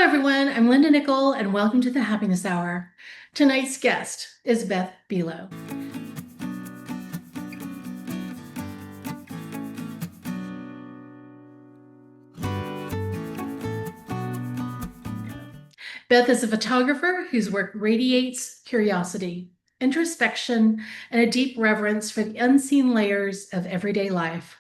everyone. I'm Linda Nickell, and welcome to the Happiness Hour. Tonight's guest is Beth Buelow. Beth is a photographer whose work radiates curiosity, introspection, and a deep reverence for the unseen layers of everyday life.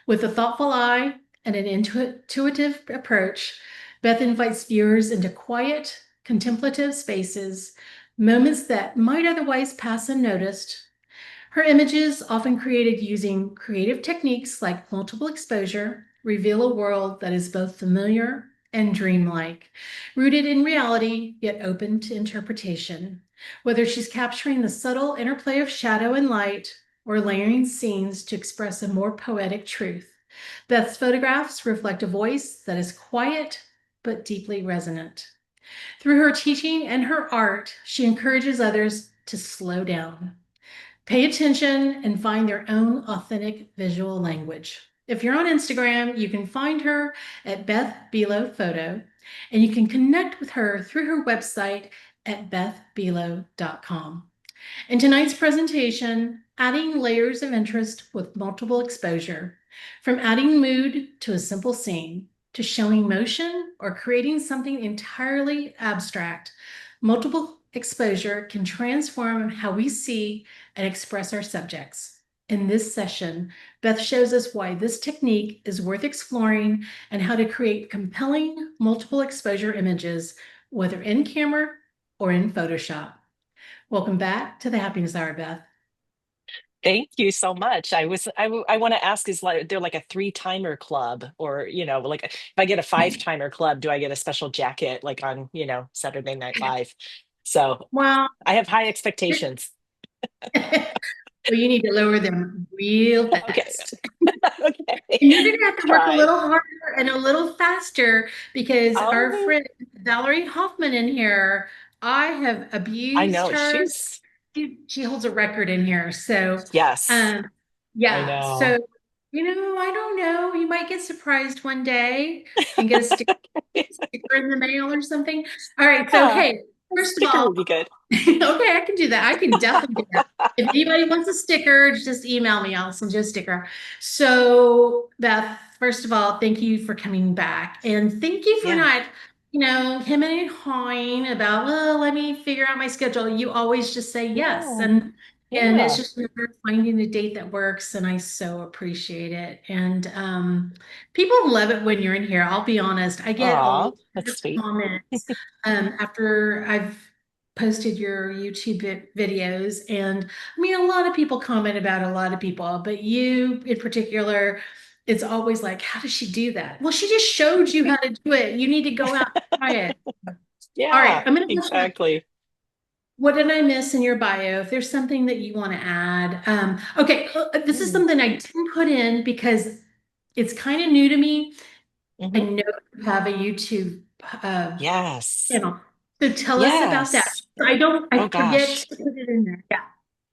With a thoughtful eye and an intuitive approach, Beth invites viewers into quiet, contemplative spaces, moments that might otherwise pass unnoticed. Her images, often created using creative techniques like multiple exposure, reveal a world that is both familiar and dreamlike, rooted in reality, yet open to interpretation. Whether she's capturing the subtle interplay of shadow and light or layering scenes to express a more poetic truth, Beth's photographs reflect a voice that is quiet but deeply resonant. Through her teaching and her art, she encourages others to slow down, pay attention, and find their own authentic visual language. If you're on Instagram, you can find her at Beth Buelow Photo, and you can connect with her through her website at bethbuelow.com. In tonight's presentation, adding layers of interest with multiple exposure, from adding mood to a simple scene, to showing motion or creating something entirely abstract, multiple exposure can transform how we see and express our subjects. In this session, Beth shows us why this technique is worth exploring and how to create compelling multiple exposure images, whether in camera or in Photoshop. Welcome back to the Happiness Hour, Beth. Thank you so much. I want to ask, is like there like a three-timer club, or like if I get a five-timer club, do I get a special jacket like on, Saturday Night Live? So Well, I have high expectations. well, you need to lower them real Okay. fast. Okay. And you're going to have to work a Try. little harder and a little faster because our Oh, friend Valerie Hoffman in here, I have I abused know. her. She's She holds a record in here. So, yes, um, I yeah. know. So, I don't know. You might get surprised one day and get a sticker in the mail or something. All right. So, Yeah, hey, a first of sticker all, would be good. okay, I can do that. I can definitely do that. If anybody wants a sticker, just email me. I'll send you a sticker. So, Beth, first of all, thank you for coming back. And thank you for Yeah. not, hemming and hawing about, well, let me figure out my schedule. You always just say yes. Yeah. And it's Yeah. just a matter of finding a date that works. And I so appreciate it. And people love it when you're in here. I'll be honest. I get a Aw, lot that's of sweet. comments after I've posted your YouTube videos. And I mean, a lot of people comment about a lot of people, but you in particular, it's always like, how does she do that? Well, she just showed you how to do it. You need to go out and try it. All right, Yeah, I'm going to go. exactly. What did I miss in your bio? If there's something that you want to add. Okay, this is Mm. something I didn't put in because it's kind of new to me. I Hmm. know you have a YouTube uh, Yes. channel. So tell us about that. Yes. I Oh forget gosh. to put it in there. Yeah.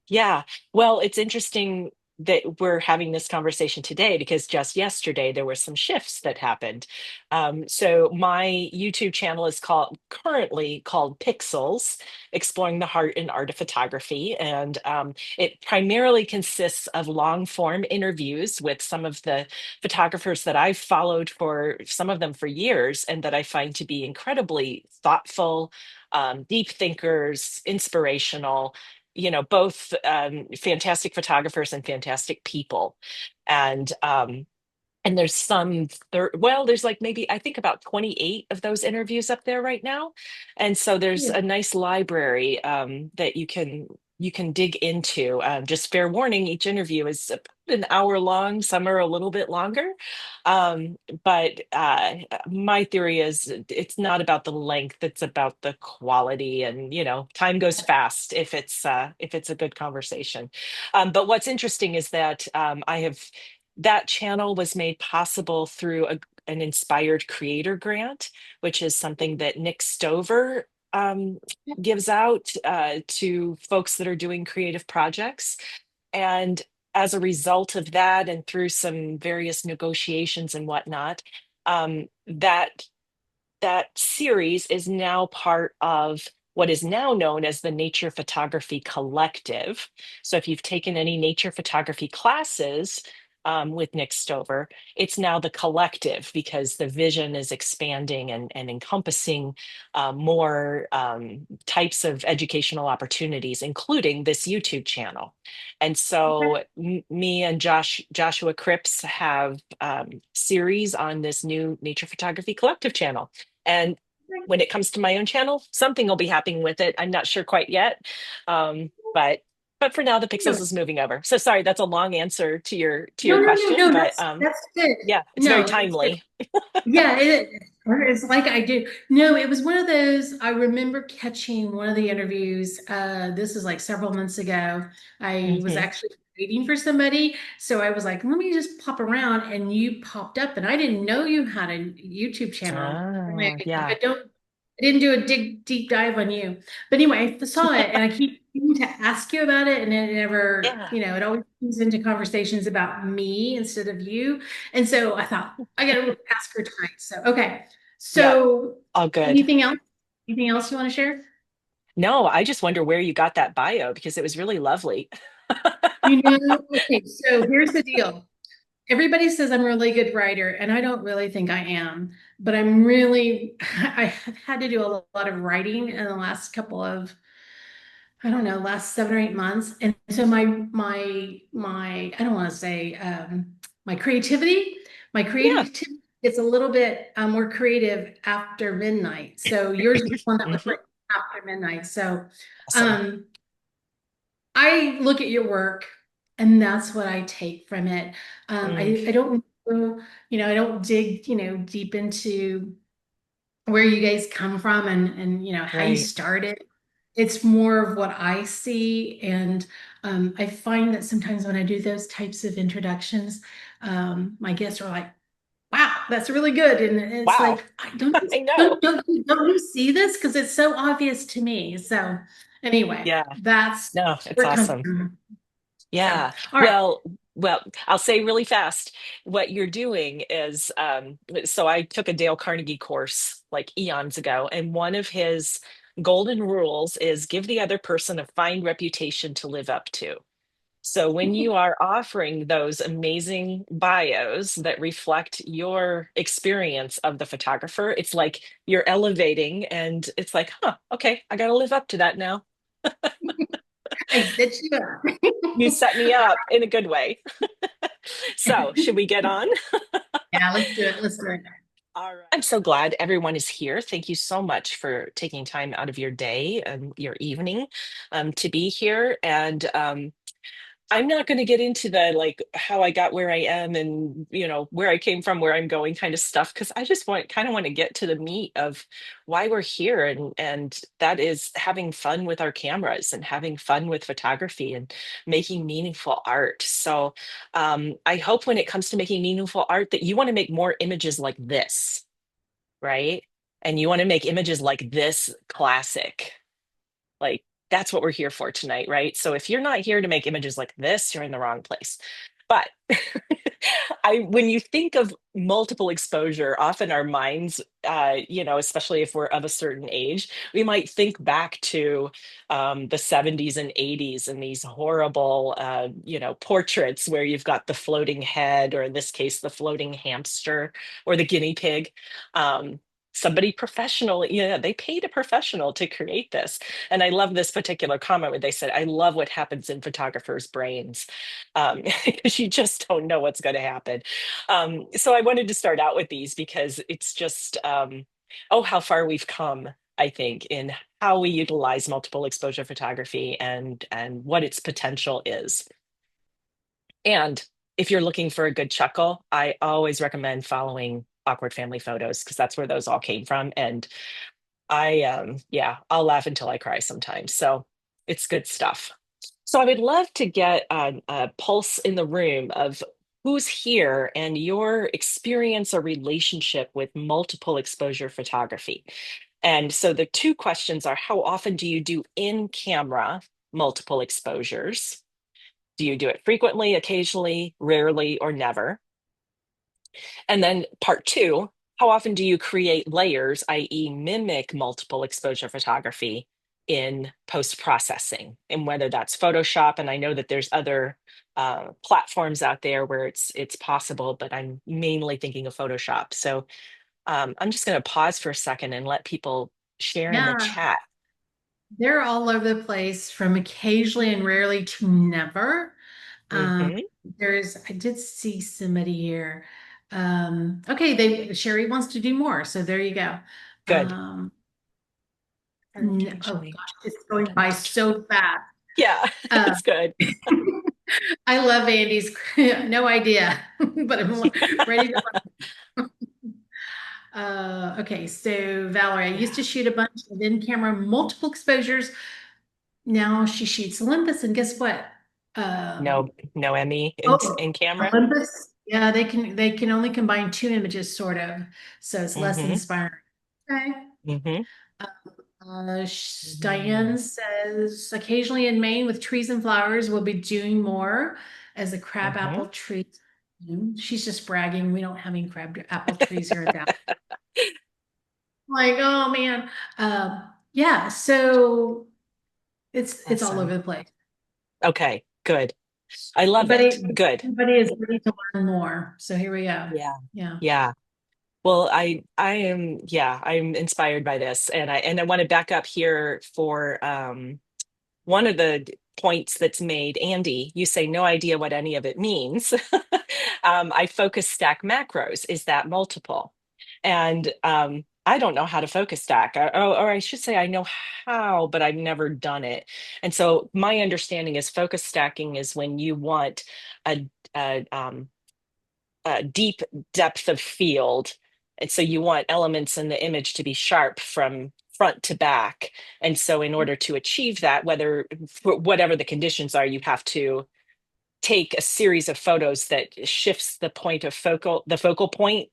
Yeah. Well, it's interesting that we're having this conversation today because just yesterday there were some shifts that happened. So my YouTube channel is currently called Pixels, Exploring the Heart and Art of Photography. And it primarily consists of long form interviews with some of the photographers that I've followed, for some of them for years, and that I find to be incredibly thoughtful, deep thinkers, inspirational, both fantastic photographers and fantastic people. And there's there's like maybe I think about 28 of those interviews up there right now. And so there's Yeah. a nice library that you can dig into. Just fair warning, each interview is about an hour long, some are a little bit longer. But my theory is it's not about the length, it's about the quality. And time goes fast if it's a good conversation. But what's interesting is that that channel was made possible through an Inspired Creator Grant, which is something that Nick Stover gives out to folks that are doing creative projects. And as a result of that, and through some various negotiations and whatnot, that that series is now part of what is now known as the Nature Photography Collective. So if you've taken any nature photography classes with Nick Stover, it's now the collective because the vision is expanding and encompassing more types of educational opportunities, including this YouTube channel. And so me and Joshua Cripps have series on this new Nature Photography Collective channel. And when it comes to my own channel, something will be happening with it. I'm not sure quite yet. But for now, the Pixels is moving over. So sorry, that's a long answer to No, your no, no, question, no, but that's good. yeah, it's very No, that's good. timely. Yeah, it's like I do. No, it was one of those. I remember catching one of the interviews. This is like several months ago. I was Hmm. actually waiting for somebody, so I was like, "Let me just pop around," and you popped up, and I didn't know you had a YouTube channel. Ah, I yeah, don't. I didn't do a deep dive on you, but anyway, I saw it, and I keep meaning to ask you about it, and it never, yeah, it always comes into conversations about me instead of you. And so I thought I got to ask her tonight. So, okay. yep, So all good. anything else? Anything else you want to share? No, I just wonder where you got that bio because it was really lovely. Okay, so here's the deal. Everybody says I'm a really good writer, and I don't really think I am, but I have had to do a lot of writing in the last couple of, I don't know, last 7 or 8 months. And so I don't want to say my creativity, my Yeah. creativity gets a little bit more creative after midnight. So yours is one that was Hmm. written after midnight. So Awesome. um, I look at your work and that's what I take from it. Mm, I don't know, I don't dig, deep into where you guys come from and how you right. started. It's more of what I see, and I find that sometimes when I do those types of introductions, my guests are like, "Wow, that's really good," and it's Wow. like, Don't I know. don't you see this? Because it's so obvious to me." So anyway, Yeah. that's No, it's where it comes awesome. from. So Yeah. all right, Well, I'll say really fast what you're doing is so I took a Dale Carnegie course like eons ago, and one of his golden rules is give the other person a fine reputation to live up to. So when you are offering those amazing bios that reflect your experience of the photographer, it's like you're elevating and it's like, huh, okay, I got to live up to that now. I set you up. You set me up in a good way. So, should we get on? Yeah, let's do it. Let's do it. All right. I'm so glad everyone is here. Thank you so much for taking time out of your day and your evening to be here. And I'm not going to get into the like how I got where I am and where I came from, where I'm going kind of stuff because I just want to get to the meat of why we're here and that is having fun with our cameras and having fun with photography and making meaningful art. So I hope when it comes to making meaningful art that you want to make more images like this, right? And you want to make images like this classic. Like that's what we're here for tonight, right? So if you're not here to make images like this, you're in the wrong place. But I when you think of multiple exposure, often our minds, especially if we're of a certain age, we might think back to the 70s and 80s and these horrible, portraits where you've got the floating head, or in this case, the floating hamster or the guinea pig. Um, Somebody professional, they paid a professional to create this. And I love this particular comment where they said, I love what happens in photographers' brains because you just don't know what's going to happen. So I wanted to start out with these because it's just, oh, how far we've come, I think, in how we utilize multiple exposure photography and what its potential is. And if you're looking for a good chuckle, I always recommend following Awkward Family Photos because that's where those all came from. And yeah, I'll laugh until I cry sometimes. So it's good stuff. So I would love to get a pulse in the room of who's here and your experience or relationship with multiple exposure photography. And so the two questions are, how often do you do in camera multiple exposures? Do you do it frequently, occasionally, rarely, or never? And then part two, how often do you create layers, i.e., mimic multiple exposure photography in post processing? And whether that's Photoshop, and I know that there's other platforms out there where it's possible, but I'm mainly thinking of Photoshop. So I'm just going to pause for a second and let people share in the Yeah, chat. they're all over the place from occasionally and rarely to never. Um, Hmm. I did see somebody here. Okay, Sherry wants to do more, so there you go. Good. Um, oh Occasionally. gosh, it's going by so fast. Yeah, Uh, it's good. I love Andy's, no idea, but I'm ready to. Okay, so Valerie, I used Yeah. to shoot a bunch of in-camera multiple exposures. Now she shoots Olympus, and guess what? No, Um, no Emmy oh, in camera. Olympus. Yeah, they can only combine two images, sort of. So it's less Hmm. inspiring. Okay. Hmm. Diane says, occasionally in Maine with trees and flowers, we'll be doing more as the Hmm. crabapple trees. She's just bragging. We don't have any crab apple trees here at that. Like, oh man. Yeah, so it's all Awesome. over the place. Okay, good. I love it. Everybody, Good. everybody is ready to learn more. So here we go. Yeah. Yeah. Yeah. Well, I am, yeah, I'm inspired by this. And I want to back up here for one of the points that's made. Andy, you say no idea what any of it means. I focus stack macros. Is that multiple? And I don't know how to focus stack, or I should say I know how, but I've never done it. And so my understanding is focus stacking is when you want a, a deep depth of field. And so you want elements in the image to be sharp from front to back. And so in order to achieve that, whether for whatever the conditions are, you have to take a series of photos that shifts the focal point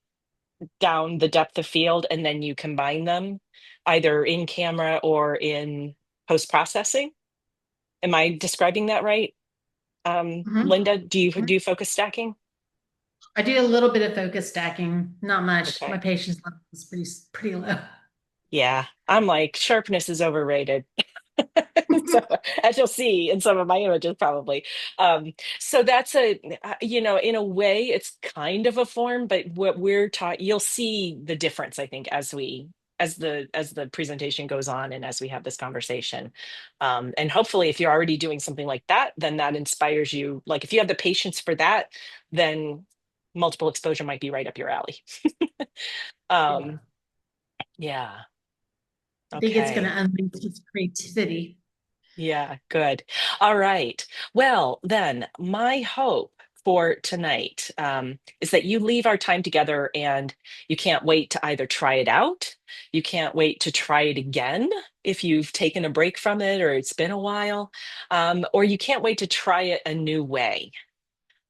down the depth of field, and then you combine them either in camera or in post processing. Am I describing that right? Mhm. Linda, do you focus stacking? I do a little bit of focus stacking, not much. My Okay. patience level is pretty low. Yeah, I'm like sharpness is overrated. So as you'll see in some of my images probably. So that's in a way it's kind of a form, but what we're taught, you'll see the difference, I think, as the presentation goes on and as we have this conversation. And hopefully if you're already doing something like that, then that inspires you. Like if you have the patience for that, then multiple exposure might be right up your alley. Yeah. Um, yeah. I think it's going Okay. to unleash his creativity. Yeah, good. All right. Well, then, my hope for tonight is that you leave our time together and you can't wait to either try it out, you can't wait to try it again if you've taken a break from it or it's been a while, or you can't wait to try it a new way,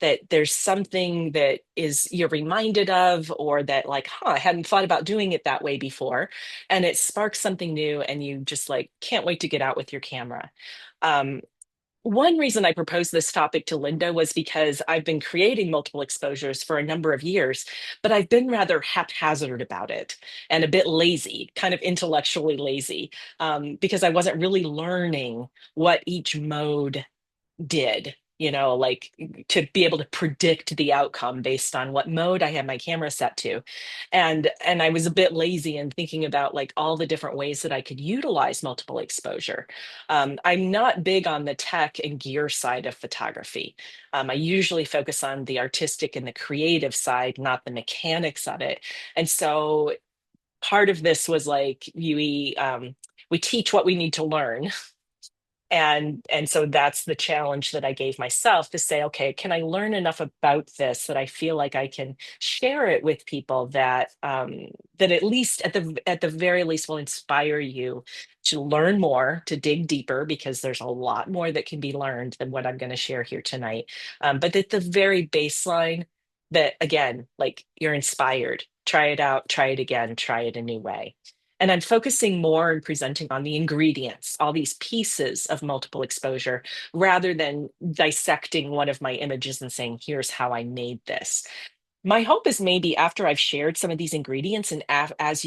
that there's something that is you're reminded of, or that like, I hadn't thought about doing it that way before, and it sparks something new and you just like can't wait to get out with your camera. um, One reason I proposed this topic to Linda was because I've been creating multiple exposures for a number of years, but I've been rather haphazard about it and a bit lazy, kind of intellectually lazy, because I wasn't really learning what each mode did, like to be able to predict the outcome based on what mode I had my camera set to. And I was a bit lazy in thinking about like all the different ways that I could utilize multiple exposure. I'm not big on the tech and gear side of photography. I usually focus on the artistic and the creative side, not the mechanics of it. And so part of this was like we teach what we need to learn, and so that's the challenge that I gave myself, to say, okay, can I learn enough about this that I feel like I can share it with people, that at least at the very least will inspire you to learn more, to dig deeper, because there's a lot more that can be learned than what I'm going to share here tonight. But at the very baseline, that again, like you're inspired, try it out, try it again, try it a new way. And I'm focusing more and presenting on the ingredients, all these pieces of multiple exposure, rather than dissecting one of my images and saying, here's how I made this. My hope is maybe after I've shared some of these ingredients and as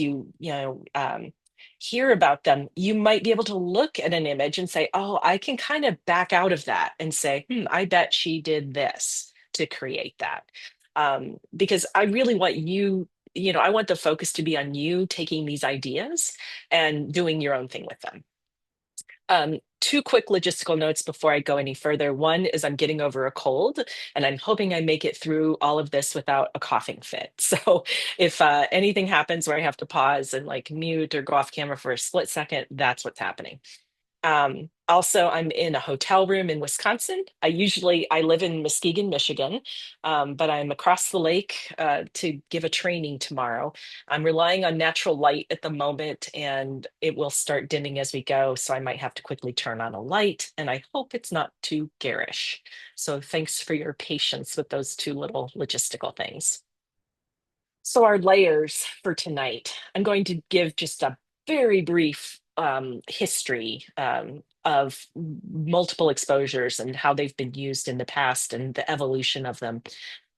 hear about them, you might be able to look at an image and say, oh, I can kind of back out of that and say, I bet she did this to create that. Because I really want I want the focus to be on you taking these ideas and doing your own thing with them. Two quick logistical notes before I go any further. One is I'm getting over a cold, and I'm hoping I make it through all of this without a coughing fit. So if anything happens where I have to pause and like mute or go off camera for a split second, that's what's happening. Also, I'm in a hotel room in Wisconsin. I live in Muskegon, Michigan, but I'm across the lake to give a training tomorrow. I'm relying on natural light at the moment, and it will start dimming as we go. So I might have to quickly turn on a light, and I hope it's not too garish. So thanks for your patience with those two little logistical things. So, our layers for tonight, I'm going to give just a very brief history of multiple exposures and how they've been used in the past and the evolution of them.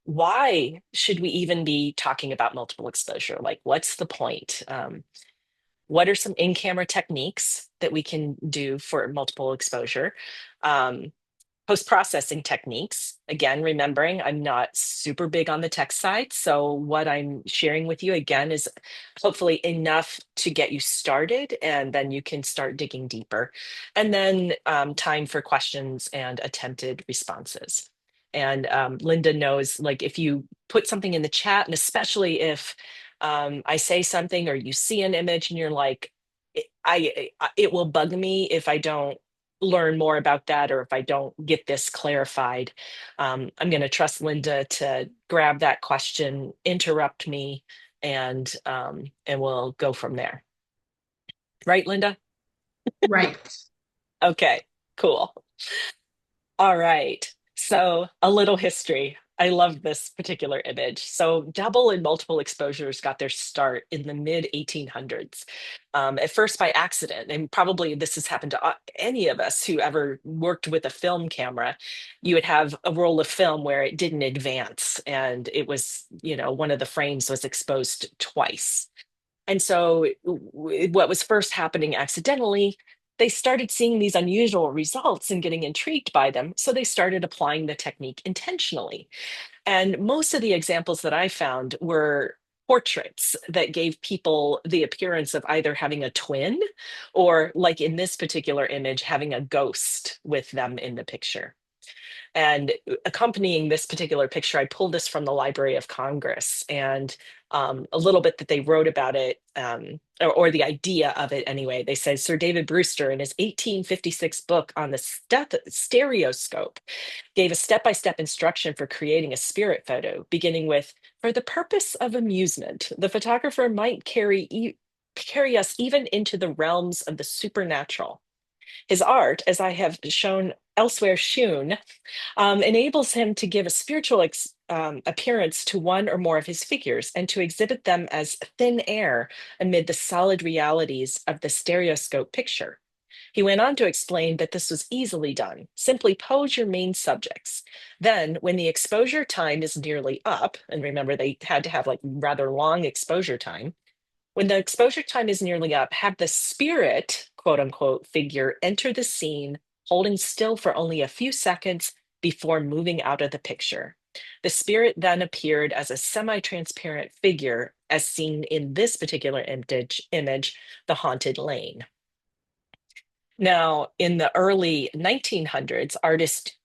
Why should we even be talking about multiple exposure? Like, what's the point? What are some in-camera techniques that we can do for multiple exposure? Um, Post-processing techniques. Again, remembering I'm not super big on the tech side. So what I'm sharing with you again is hopefully enough to get you started, and then you can start digging deeper. And then time for questions and attempted responses. And Linda knows, like, if you put something in the chat, and especially if I say something or you see an image and you're like, it will bug me if I don't learn more about that or if I don't get this clarified. I'm going to trust Linda to grab that question, interrupt me, and we'll go from there. Right, Linda? Right. Okay, cool. All right. So, a little history. I love this particular image. So, double and multiple exposures got their start in the mid 1800s, at first by accident. And probably this has happened to any of us who ever worked with a film camera. You would have a roll of film where it didn't advance, and it was, one of the frames was exposed twice. And so, what was first happening accidentally, they started seeing these unusual results and getting intrigued by them. So, they started applying the technique intentionally. And most of the examples that I found were portraits that gave people the appearance of either having a twin or, like in this particular image, having a ghost with them in the picture. And accompanying this particular picture, I pulled this from the Library of Congress, and a little bit that they wrote about it, or the idea of it anyway. They said Sir David Brewster, in his 1856 book on the stereoscope, gave a step by step instruction for creating a spirit photo, beginning with, for the purpose of amusement, the photographer might carry us even into the realms of the supernatural. His art, as I have shown elsewhere, shewn, enables him to give a spiritual appearance to one or more of his figures and to exhibit them as thin air amid the solid realities of the stereoscope picture. He went on to explain that this was easily done. Simply pose your main subjects. Then, when the exposure time is nearly up, and remember they had to have like rather long exposure time, when the exposure time is nearly up, have the spirit, quote unquote, figure enter the scene, holding still for only a few seconds before moving out of the picture. The spirit then appeared as a semi transparent figure, as seen in this particular image, the haunted lane. Now, in the early 1900s, artists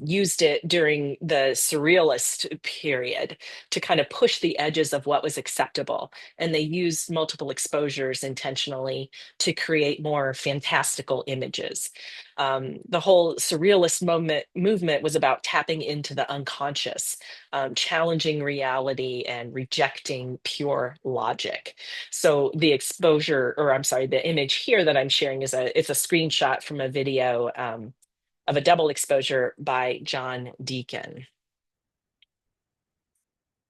used it during the surrealist period to kind of push the edges of what was acceptable. And they used multiple exposures intentionally to create more fantastical images. The whole surrealist movement was about tapping into the unconscious, challenging reality, and rejecting pure logic. So the exposure, or I'm sorry, the image here that I'm sharing it's a screenshot from a video of a double exposure by John Deacon.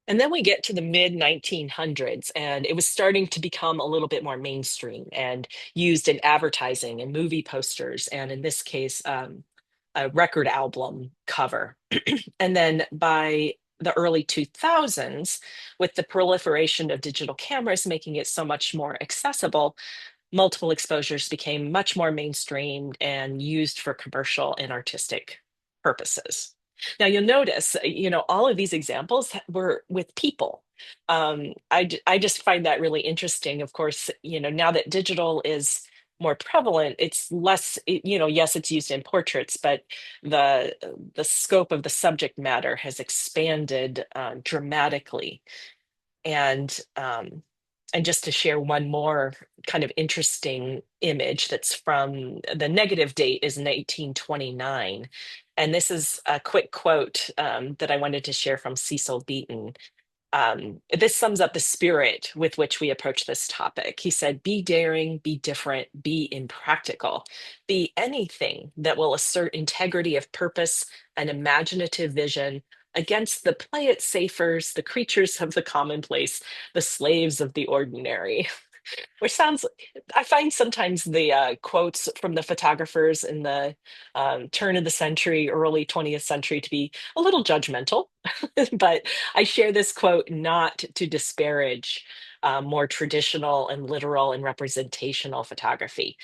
And then we get to the mid 1900s, and it was starting to become a little bit more mainstream and used in advertising and movie posters, and in this case, a record album cover. And then by the early 2000s, with the proliferation of digital cameras making it so much more accessible, multiple exposures became much more mainstreamed and used for commercial and artistic purposes. Now you'll notice, all of these examples were with people. I just find that really interesting. Of course, now that digital is more prevalent, it's less, yes, it's used in portraits, but the the scope of the subject matter has expanded dramatically. And and just to share one more kind of interesting image that's from the negative date is 1929. And this is a quick quote that I wanted to share from Cecil Beaton. This sums up the spirit with which we approach this topic. He said, "Be daring, be different, be impractical, be anything that will assert integrity of purpose and imaginative vision against the play it safers, the creatures of the commonplace, the slaves of the ordinary." Which sounds, I find sometimes the quotes from the photographers in the turn of the century, early 20th century, to be a little judgmental. But I share this quote not to disparage more traditional and literal and representational photography.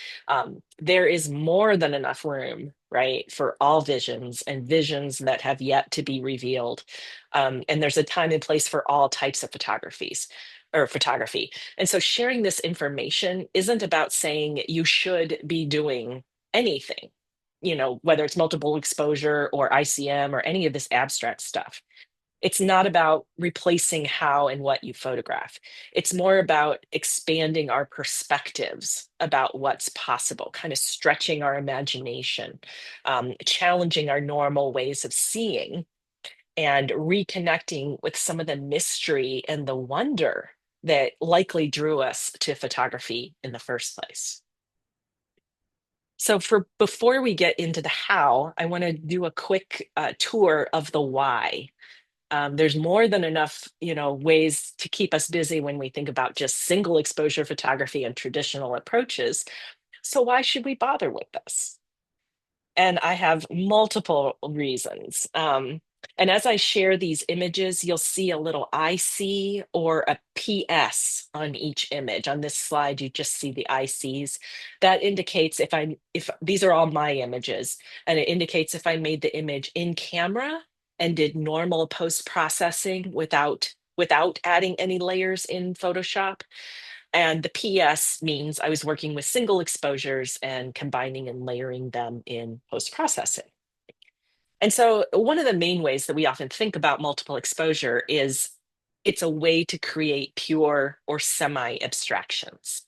There is more than enough room, right, for all visions and visions that have yet to be revealed. And there's a time and place for all types of photographies or photography. And so sharing this information isn't about saying you should be doing anything, whether it's multiple exposure or ICM or any of this abstract stuff. It's not about replacing how and what you photograph. It's more about expanding our perspectives about what's possible, kind of stretching our imagination, challenging our normal ways of seeing, and reconnecting with some of the mystery and the wonder that likely drew us to photography in the first place. So for before we get into the how, I want to do a quick tour of the why. There's more than enough, ways to keep us busy when we think about just single exposure photography and traditional approaches. So why should we bother with this? And I have multiple reasons. And as I share these images, you'll see a little IC or a PS on each image. On this slide, you just see the ICs. That indicates if these are all my images, and it indicates if I made the image in camera and did normal post-processing without adding any layers in Photoshop. And the PS means I was working with single exposures and combining and layering them in post-processing. And so one of the main ways that we often think about multiple exposure is it's a way to create pure or semi-abstractions,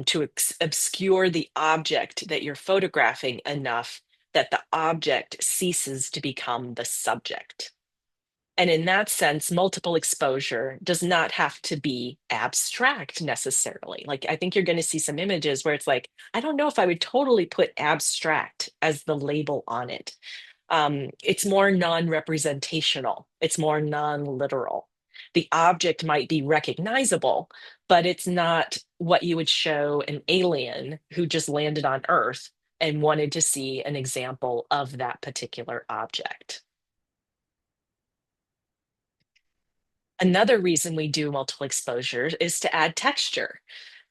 to obscure the object that you're photographing enough that the object ceases to become the subject. And in that sense, multiple exposure does not have to be abstract necessarily. Like, I think you're going to see some images where it's like, I don't know if I would totally put abstract as the label on it. It's more non-representational, it's more non-literal. The object might be recognizable, but it's not what you would show an alien who just landed on Earth and wanted to see an example of that particular object. Another reason we do multiple exposures is to add texture.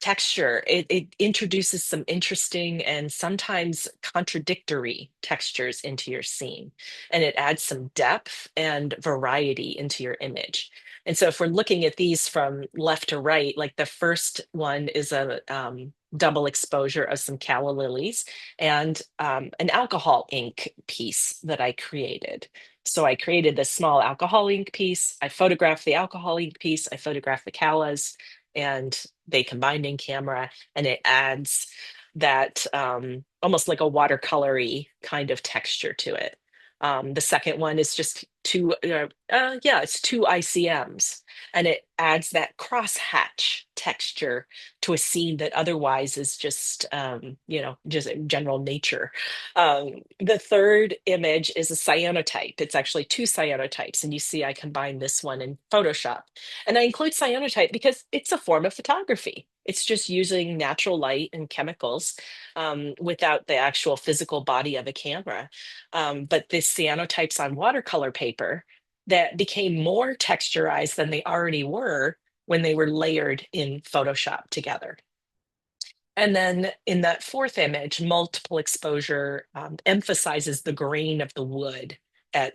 Texture, it introduces some interesting and sometimes contradictory textures into your scene, and it adds some depth and variety into your image. And so if we're looking at these from left to right, like the first one is a double exposure of some calla lilies and an alcohol ink piece that I created. So I created this small alcohol ink piece. I photographed the alcohol ink piece. I photographed the callas, and they combined in camera, and it adds that almost like a watercolory kind of texture to it. The second one is just it's two ICMs, and it adds that crosshatch texture to a scene that otherwise is just general nature. The third image is a cyanotype. It's actually two cyanotypes, and you see I combined this one in Photoshop. And I include cyanotype because it's a form of photography. It's just using natural light and chemicals without the actual physical body of a camera. But this cyanotypes on watercolor paper, that became more texturized than they already were when they were layered in Photoshop together. And then in that fourth image, multiple exposure emphasizes the grain of the wood.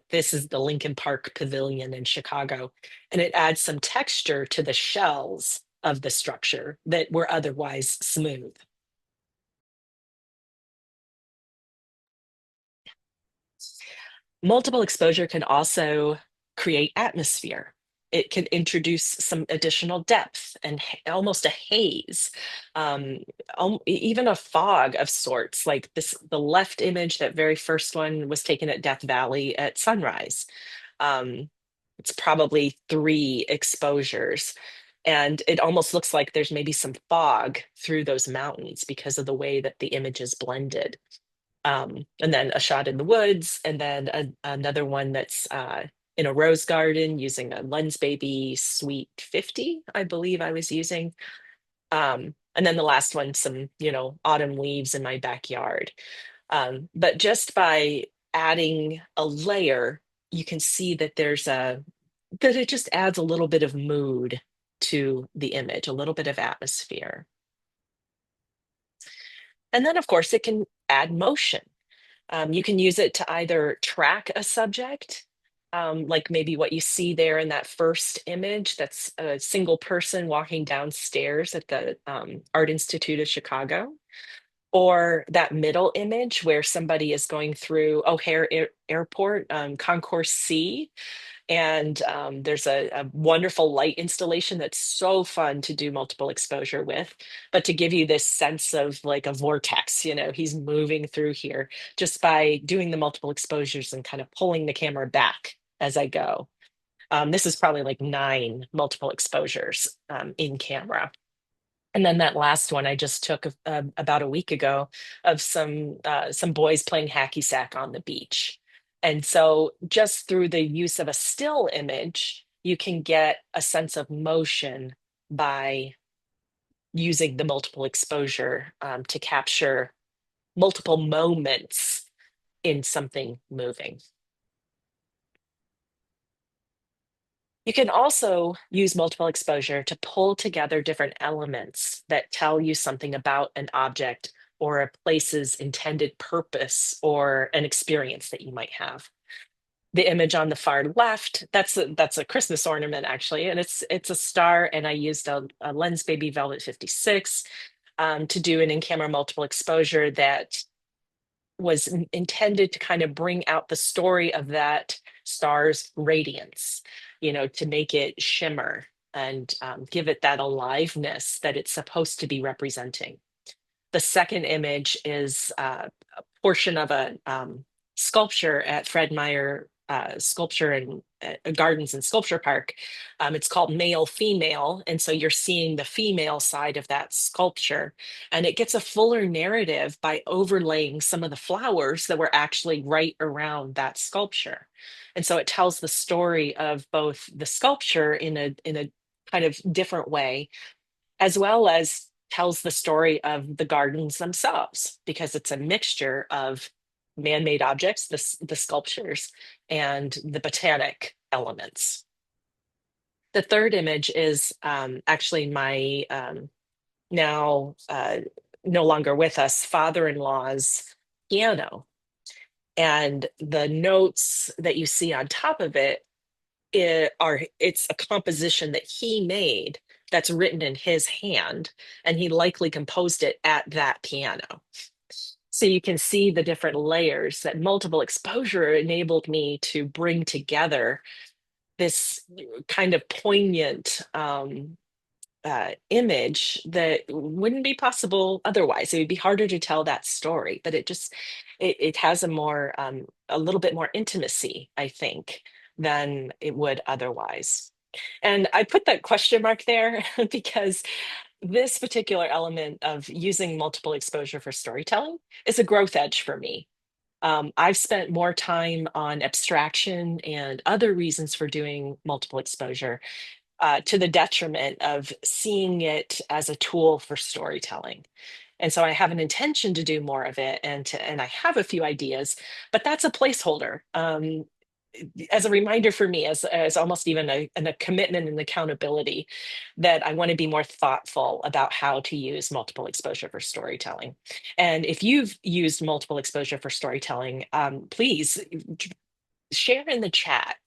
This is the Lincoln Park Pavilion in Chicago, and it adds some texture to the shells of the structure that were otherwise smooth. Multiple exposure can also create atmosphere. It can introduce some additional depth and almost a haze, um, even a fog of sorts. Like this, the left image, that very first one was taken at Death Valley at sunrise. Um, it's probably three exposures. And it almost looks like there's maybe some fog through those mountains because of the way that the image is blended. And then a shot in the woods, and then another one that's in a rose garden using a Lens Baby Sweet 50, I believe I was using. And then the last one, some, autumn leaves in my backyard. But just by adding a layer, you can see that that it just adds a little bit of mood to the image, a little bit of atmosphere. And then, of course, it can add motion. You can use it to either track a subject, like maybe what you see there in that first image, that's a single person walking downstairs at the Art Institute of Chicago, or that middle image where somebody is going through O'Hare Airport, Concourse C, and there's a wonderful light installation that's so fun to do multiple exposure with. But to give you this sense of like a vortex, he's moving through here just by doing the multiple exposures and kind of pulling the camera back as I go. This is probably like 9 multiple exposures in camera. And then that last one I just took about a week ago of some boys playing hacky sack on the beach. And so just through the use of a still image, you can get a sense of motion by using the multiple exposure to capture multiple moments in something moving. You can also use multiple exposure to pull together different elements that tell you something about an object or a place's intended purpose or an experience that you might have. The image on the far left, that's a Christmas ornament actually, and it's a star, and I used a Lens Baby Velvet 56 to do an in-camera multiple exposure that was intended to kind of bring out the story of that star's radiance, to make it shimmer and give it that aliveness that it's supposed to be representing. The second image is a portion of a sculpture at Fred Meyer Sculpture and Gardens and Sculpture Park. It's called Male Female. And so you're seeing the female side of that sculpture. And it gets a fuller narrative by overlaying some of the flowers that were actually right around that sculpture. And so it tells the story of both the sculpture in a kind of different way, as well as tells the story of the gardens themselves, because it's a mixture of man-made objects, the sculptures, and the botanic elements. The third image is actually my now no longer with us father-in-law's piano. And the notes that you see on top of it's a composition that he made that's written in his hand, and he likely composed it at that piano. So you can see the different layers that multiple exposure enabled me to bring together this kind of poignant image that wouldn't be possible otherwise. It would be harder to tell that story, but it has a little bit more intimacy, I think, than it would otherwise. And I put that question mark there because this particular element of using multiple exposure for storytelling is a growth edge for me. I've spent more time on abstraction and other reasons for doing multiple exposure to the detriment of seeing it as a tool for storytelling. And so I have an intention to do more of it, and I have a few ideas, but that's a placeholder. as a reminder for me, as almost even a commitment and accountability, that I want to be more thoughtful about how to use multiple exposure for storytelling. And if you've used multiple exposure for storytelling, please share in the chat,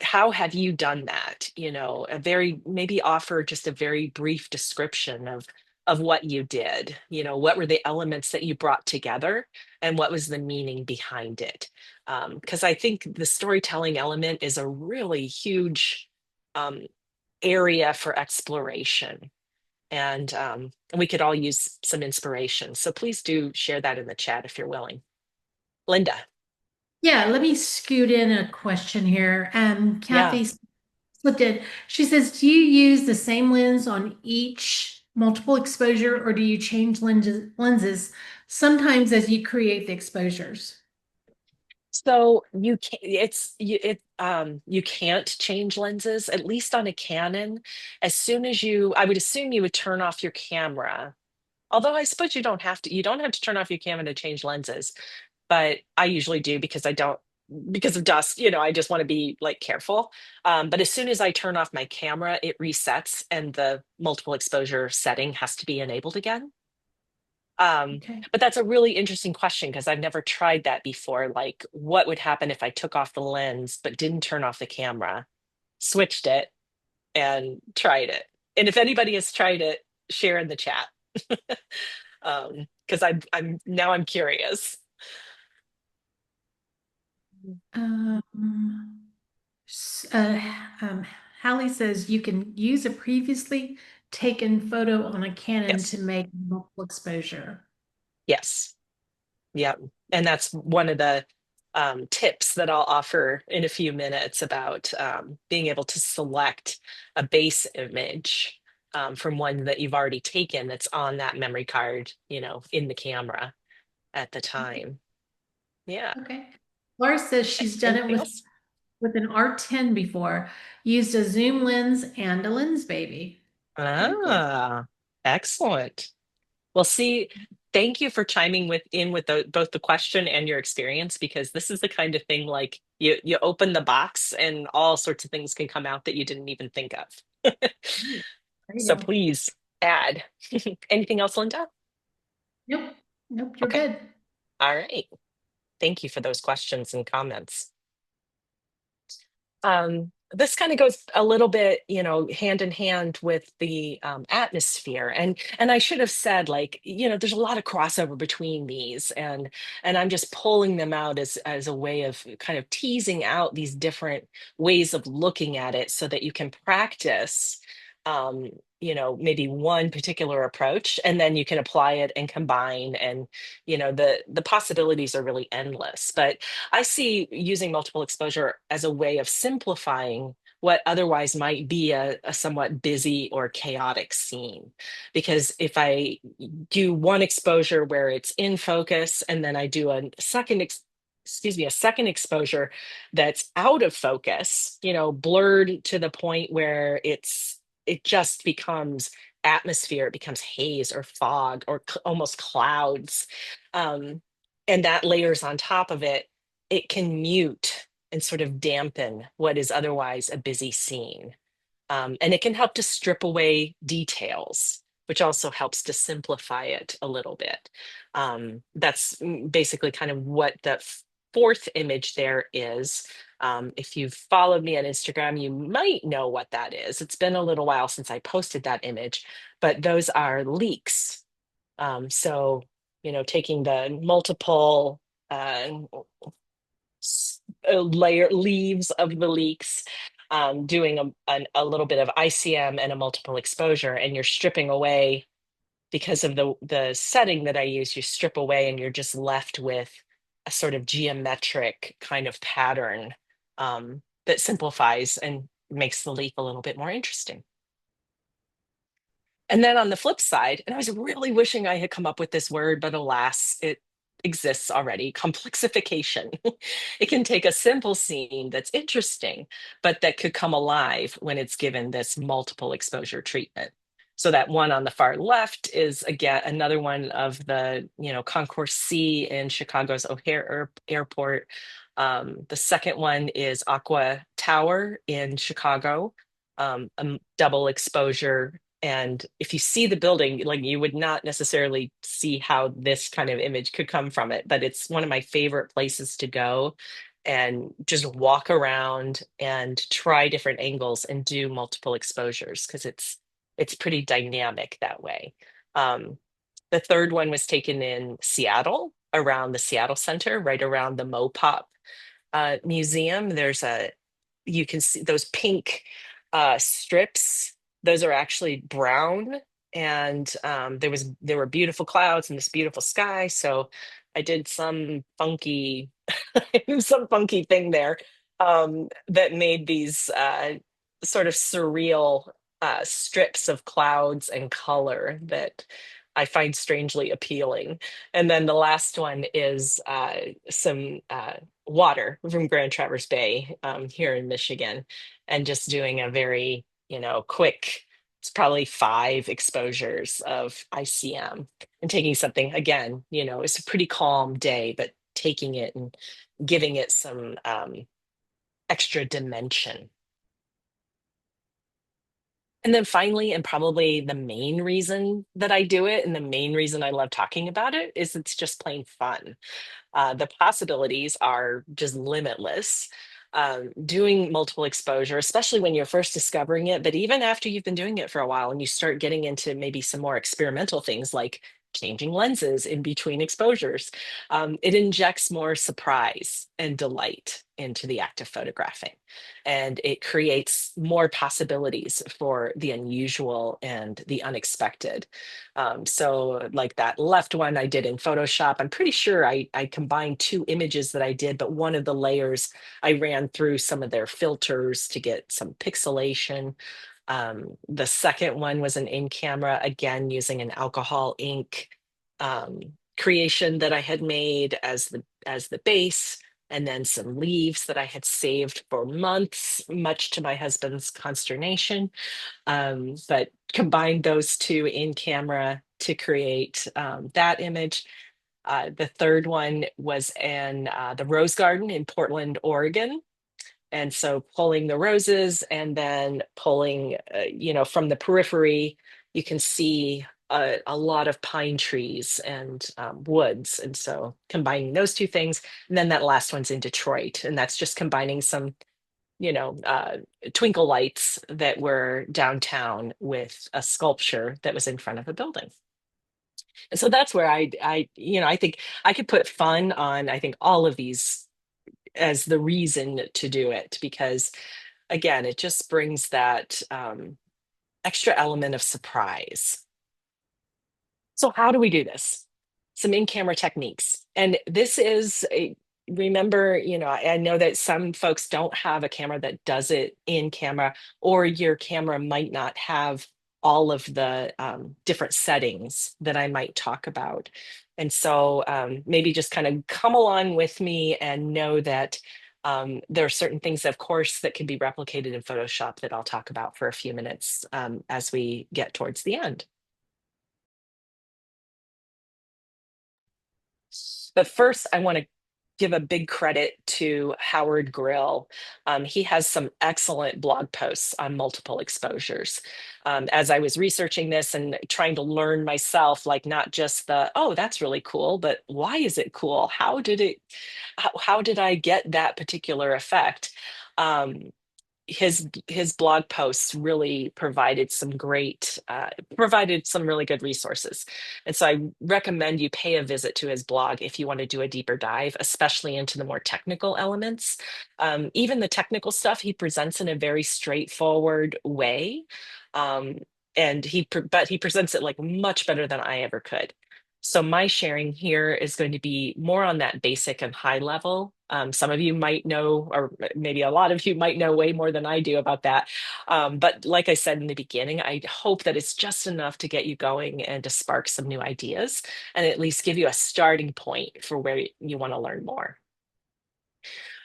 how have you done that? A very, maybe offer just a very brief description of what you did. What were the elements that you brought together and what was the meaning behind it? Because I think the storytelling element is a really huge um, area for exploration. And we could all use some inspiration. So please do share that in the chat if you're willing. Linda. Yeah, let me scoot in a question here. Yeah. Kathy slipped in. She says, do you use the same lens on each multiple exposure, or do you change lenses sometimes as you create the exposures? So you can you can't change lenses, at least on a Canon. As soon as I would assume you would turn off your camera. Although I suppose you don't have to turn off your camera to change lenses, but I usually do because I don't because of dust, I just want to be like careful. But as soon as I turn off my camera, it resets and the multiple exposure setting has to be enabled again. Um, Okay. but that's a really interesting question because I've never tried that before. Like, what would happen if I took off the lens but didn't turn off the camera, switched it, and tried it? And if anybody has tried it, share in the chat. Because I'm curious. Um, s- uh, um, Hallie says you can use a previously taken photo on a Canon to Yes, make multiple exposure. yes, yeah. And that's one of the tips that I'll offer in a few minutes about being able to select a base image from one that you've already taken that's on that memory card, in the camera at the Okay. time. Yeah. Okay. Laura says she's done it Anything with else? an R10 before, used a zoom lens and a lens baby. Very cool. Ah, excellent. Well, see, thank you for chiming with both the question and your experience, because this is the kind of thing like you open the box and all sorts of things can come out that you didn't even think of. Ooh, there you So go. please add. Anything else, Linda? Nope. Nope, you're Okay. good. All right. Thank you for those questions and comments. This kind of goes a little bit, hand in hand with the atmosphere, and I should have said, like, there's a lot of crossover between these, and I'm just pulling them out as a way of kind of teasing out these different ways of looking at it, so that you can practice, um, maybe one particular approach, and then you can apply it and combine, and the possibilities are really endless. But I see using multiple exposure as a way of simplifying what otherwise might be a somewhat busy or chaotic scene. Because if I do one exposure where it's in focus, and then I do a second exposure that's out of focus, blurred to the point where it just becomes atmosphere, it becomes haze or fog or almost clouds. Um, and that layers on top of it, it can mute and sort of dampen what is otherwise a busy scene. And it can help to strip away details, which also helps to simplify it a little bit. That's basically kind of what the fourth image there is. If you've followed me on Instagram, you might know what that is. It's been a little while since I posted that image, but those are leaks. Taking the multiple uh, layer leaves of the leaks, doing a little bit of ICM and a multiple exposure, and you're stripping away because of the setting that I use. You strip away, and you're just left with a sort of geometric kind of pattern that simplifies and makes the leaf a little bit more interesting. And then on the flip side, and I was really wishing I had come up with this word, but alas, it exists already, complexification. It can take a simple scene that's interesting, but that could come alive when it's given this multiple exposure treatment. So that one on the far left is again another one of the, Concourse C in Chicago's O'Hare Airport. The second one is Aqua Tower in Chicago, a double exposure. And if you see the building, like you would not necessarily see how this kind of image could come from it, but it's one of my favorite places to go and just walk around and try different angles and do multiple exposures because it's pretty dynamic that way. Um, the third one was taken in Seattle, around the Seattle Center, right around the Mopop museum. You can see those pink strips. Those are actually brown, and there were beautiful clouds and this beautiful sky. So I did some funky, some funky thing there that made these sort of surreal strips of clouds and color that I find strangely appealing. And then the last one is some water from Grand Traverse Bay here in Michigan, and just doing a very, quick, it's probably 5 exposures of ICM and taking something again, it's a pretty calm day, but taking it and giving it some extra dimension. And then finally, and probably the main reason that I do it, and the main reason I love talking about it, is it's just plain fun. The possibilities are just limitless. Doing multiple exposure, especially when you're first discovering it, but even after you've been doing it for a while and you start getting into maybe some more experimental things like changing lenses in between exposures, it injects more surprise and delight into the act of photographing. And it creates more possibilities for the unusual and the unexpected. So like that left one I did in Photoshop, I'm pretty sure I combined 2 images that I did, but one of the layers I ran through some of their filters to get some pixelation. The second one was an in camera, again, using an alcohol ink um, creation that I had made as the base, and then some leaves that I had saved for months, much to my husband's consternation. But combined those two in camera to create that image. The third one was in the Rose Garden in Portland, Oregon. And so pulling the roses and then pulling, from the periphery, you can see a lot of pine trees and woods. And so combining those two things. And then that last one's in Detroit. And that's just combining some you know, uh, twinkle lights that were downtown with a sculpture that was in front of a building. And so that's where I think I could put fun on, I think, all of these as the reason to do it, because again, it just brings that extra element of surprise. So how do we do this? Some in-camera techniques. And this is remember, I know that some folks don't have a camera that does it in camera, or your camera might not have all of the different settings that I might talk about. And so maybe just kind of come along with me and know that there are certain things, of course, that can be replicated in Photoshop that I'll talk about for a few minutes as we get towards the end. But first, I want to give a big credit to Howard Grill. He has some excellent blog posts on multiple exposures. As I was researching this and trying to learn myself, like not just oh, that's really cool, but why is it cool? How did I get that particular effect? Um, his blog posts really provided some really good resources, and so I recommend you pay a visit to his blog if you want to do a deeper dive, especially into the more technical elements. Even the technical stuff he presents in a very straightforward way, um, but he presents it like much better than I ever could. So my sharing here is going to be more on that basic and high level. Some of you might know, or maybe a lot of you might know way more than I do about that. But like I said in the beginning, I hope that it's just enough to get you going and to spark some new ideas and at least give you a starting point for where you want to learn more.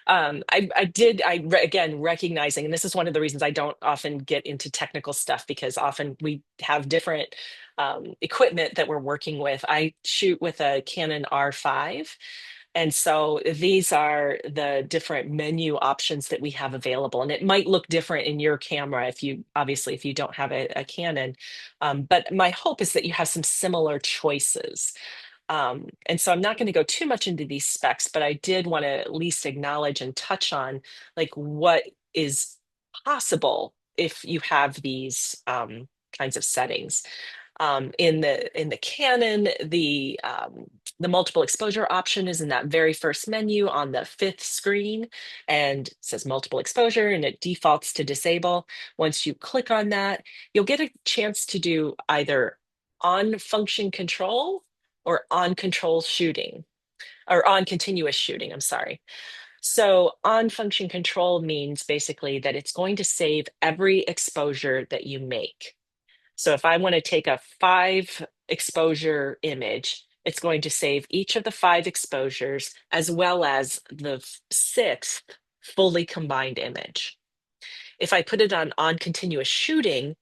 Again, recognizing, and this is one of the reasons I don't often get into technical stuff, because often we have different equipment that we're working with. I shoot with a Canon R5, And so these are the different menu options that we have available. And it might look different in your camera if you, obviously, if you don't have a Canon. But my hope is that you have some similar choices. And so I'm not going to go too much into these specs, but I did want to at least acknowledge and touch on like what is possible if you have these kinds of settings. In the Canon, the multiple exposure option is in that very first menu on the fifth screen, and it says multiple exposure, and it defaults to disable. Once you click on that, you'll get a chance to do either on function control or on control shooting, or on continuous shooting. I'm sorry. So on function control means basically that it's going to save every exposure that you make. So if I want to take a 5 exposure image, it's going to save each of the 5 exposures as well as the sixth fully combined image. If I put it on continuous shooting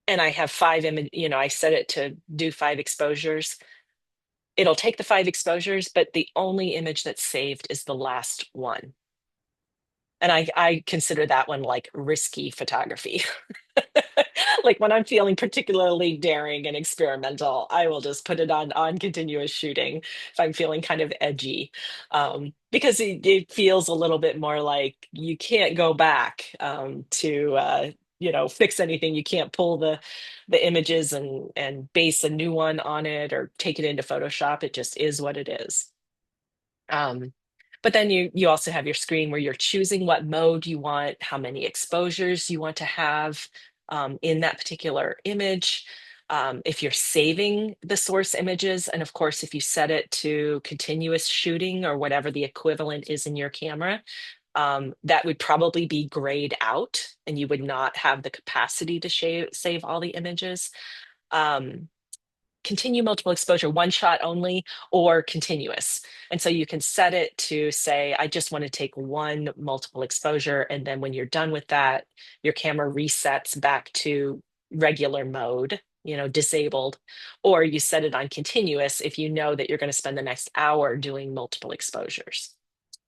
and I have 5 image, I set it to do 5 exposures, it'll take the 5 exposures, but the only image that's saved is the last one. And I consider that one like risky photography. Like when I'm feeling particularly daring and experimental, I will just put it on continuous shooting if I'm feeling kind of edgy, because it feels a little bit more like you can't go back to fix anything. You can't pull the images and base a new one on it or take it into Photoshop. It just is what it is. Um, but then you also have your screen where you're choosing what mode you want, how many exposures you want to have in that particular image. If you're saving the source images, and of course, if you set it to continuous shooting or whatever the equivalent is in your camera, that would probably be grayed out and you would not have the capacity to save all the images. Um, Continue multiple exposure, one shot only, or continuous. And so you can set it to say, I just want to take one multiple exposure. And then when you're done with that, your camera resets back to regular mode, disabled, or you set it on continuous if you know that you're going to spend the next hour doing multiple exposures.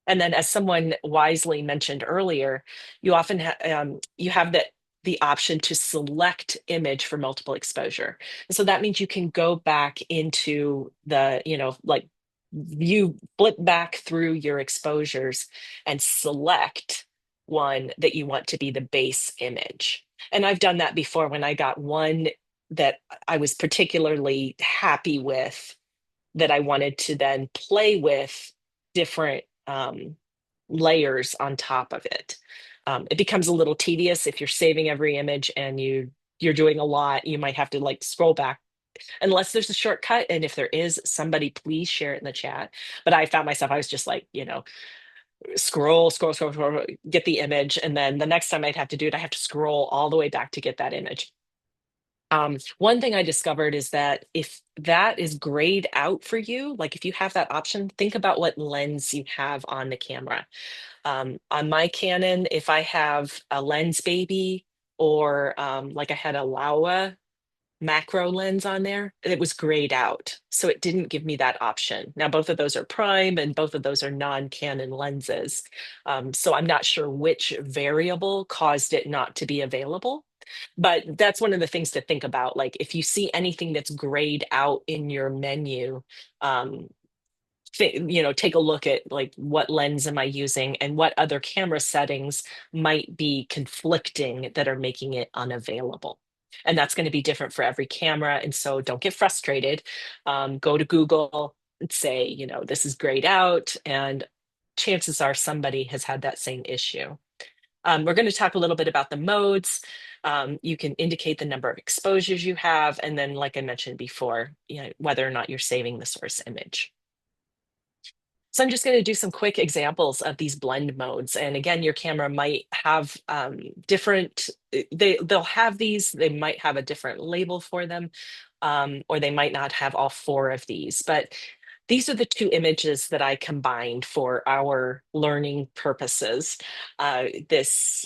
And then, as someone wisely mentioned earlier, you often you have the option to select image for multiple exposure. And so that means you can go back into the, like you flip back through your exposures and select one that you want to be the base image. And I've done that before when I got one that I was particularly happy with, that I wanted to then play with different layers on top of it. It becomes a little tedious if you're saving every image and you're doing a lot. You might have to like scroll back unless there's a shortcut. And if there is, somebody please share it in the chat. But I found myself, I was just like, scroll, get the image. And then the next time I'd have to do it, I have to scroll all the way back to get that image. One thing I discovered is that if that is grayed out for you, like if you have that option, think about what lens you have on the camera. On my Canon, if I have a lens baby or like I had a Laowa macro lens on there, it was grayed out. So it didn't give me that option. Now, both of those are prime and both of those are non-Canon lenses. So I'm not sure which variable caused it not to be available. But that's one of the things to think about. Like if you see anything that's grayed out in your menu, um, take a look at like what lens am I using and what other camera settings might be conflicting that are making it unavailable. And that's going to be different for every camera. And so don't get frustrated. Go to Google and say, this is grayed out. And chances are somebody has had that same issue. We're going to talk a little bit about the modes. You can indicate the number of exposures you have. And then, like I mentioned before, whether or not you're saving the source image. So I'm just going to do some quick examples of these blend modes. And again, your camera might have different, they'll have these, they might have a different label for them, or they might not have all 4 of these. But these are the 2 images that I combined for our learning purposes. This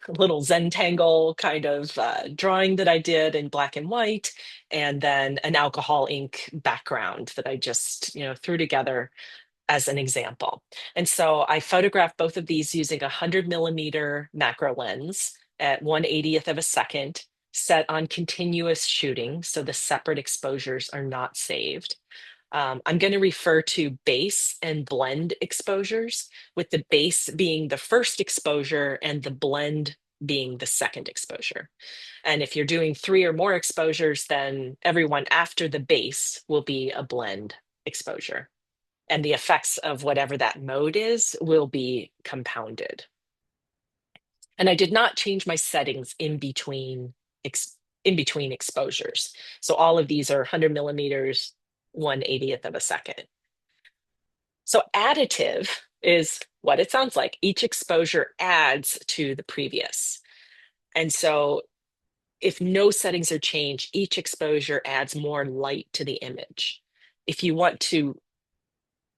little Zentangle kind of drawing that I did in black and white, and then an alcohol ink background that I just, threw together as an example. And so I photographed both of these using a 100 millimeter macro lens at 1/80th of a second, set on continuous shooting, so the separate exposures are not saved. I'm going to refer to base and blend exposures, with the base being the first exposure and the blend being the second exposure. And if you're doing 3 or more exposures, then everyone after the base will be a blend exposure. And the effects of whatever that mode is will be compounded. And I did not change my settings in between exposures. So all of these are 100 millimeters, 1/80th of a second. So additive is what it sounds like. Each exposure adds to the previous. And so if no settings are changed, each exposure adds more light to the image. If you want to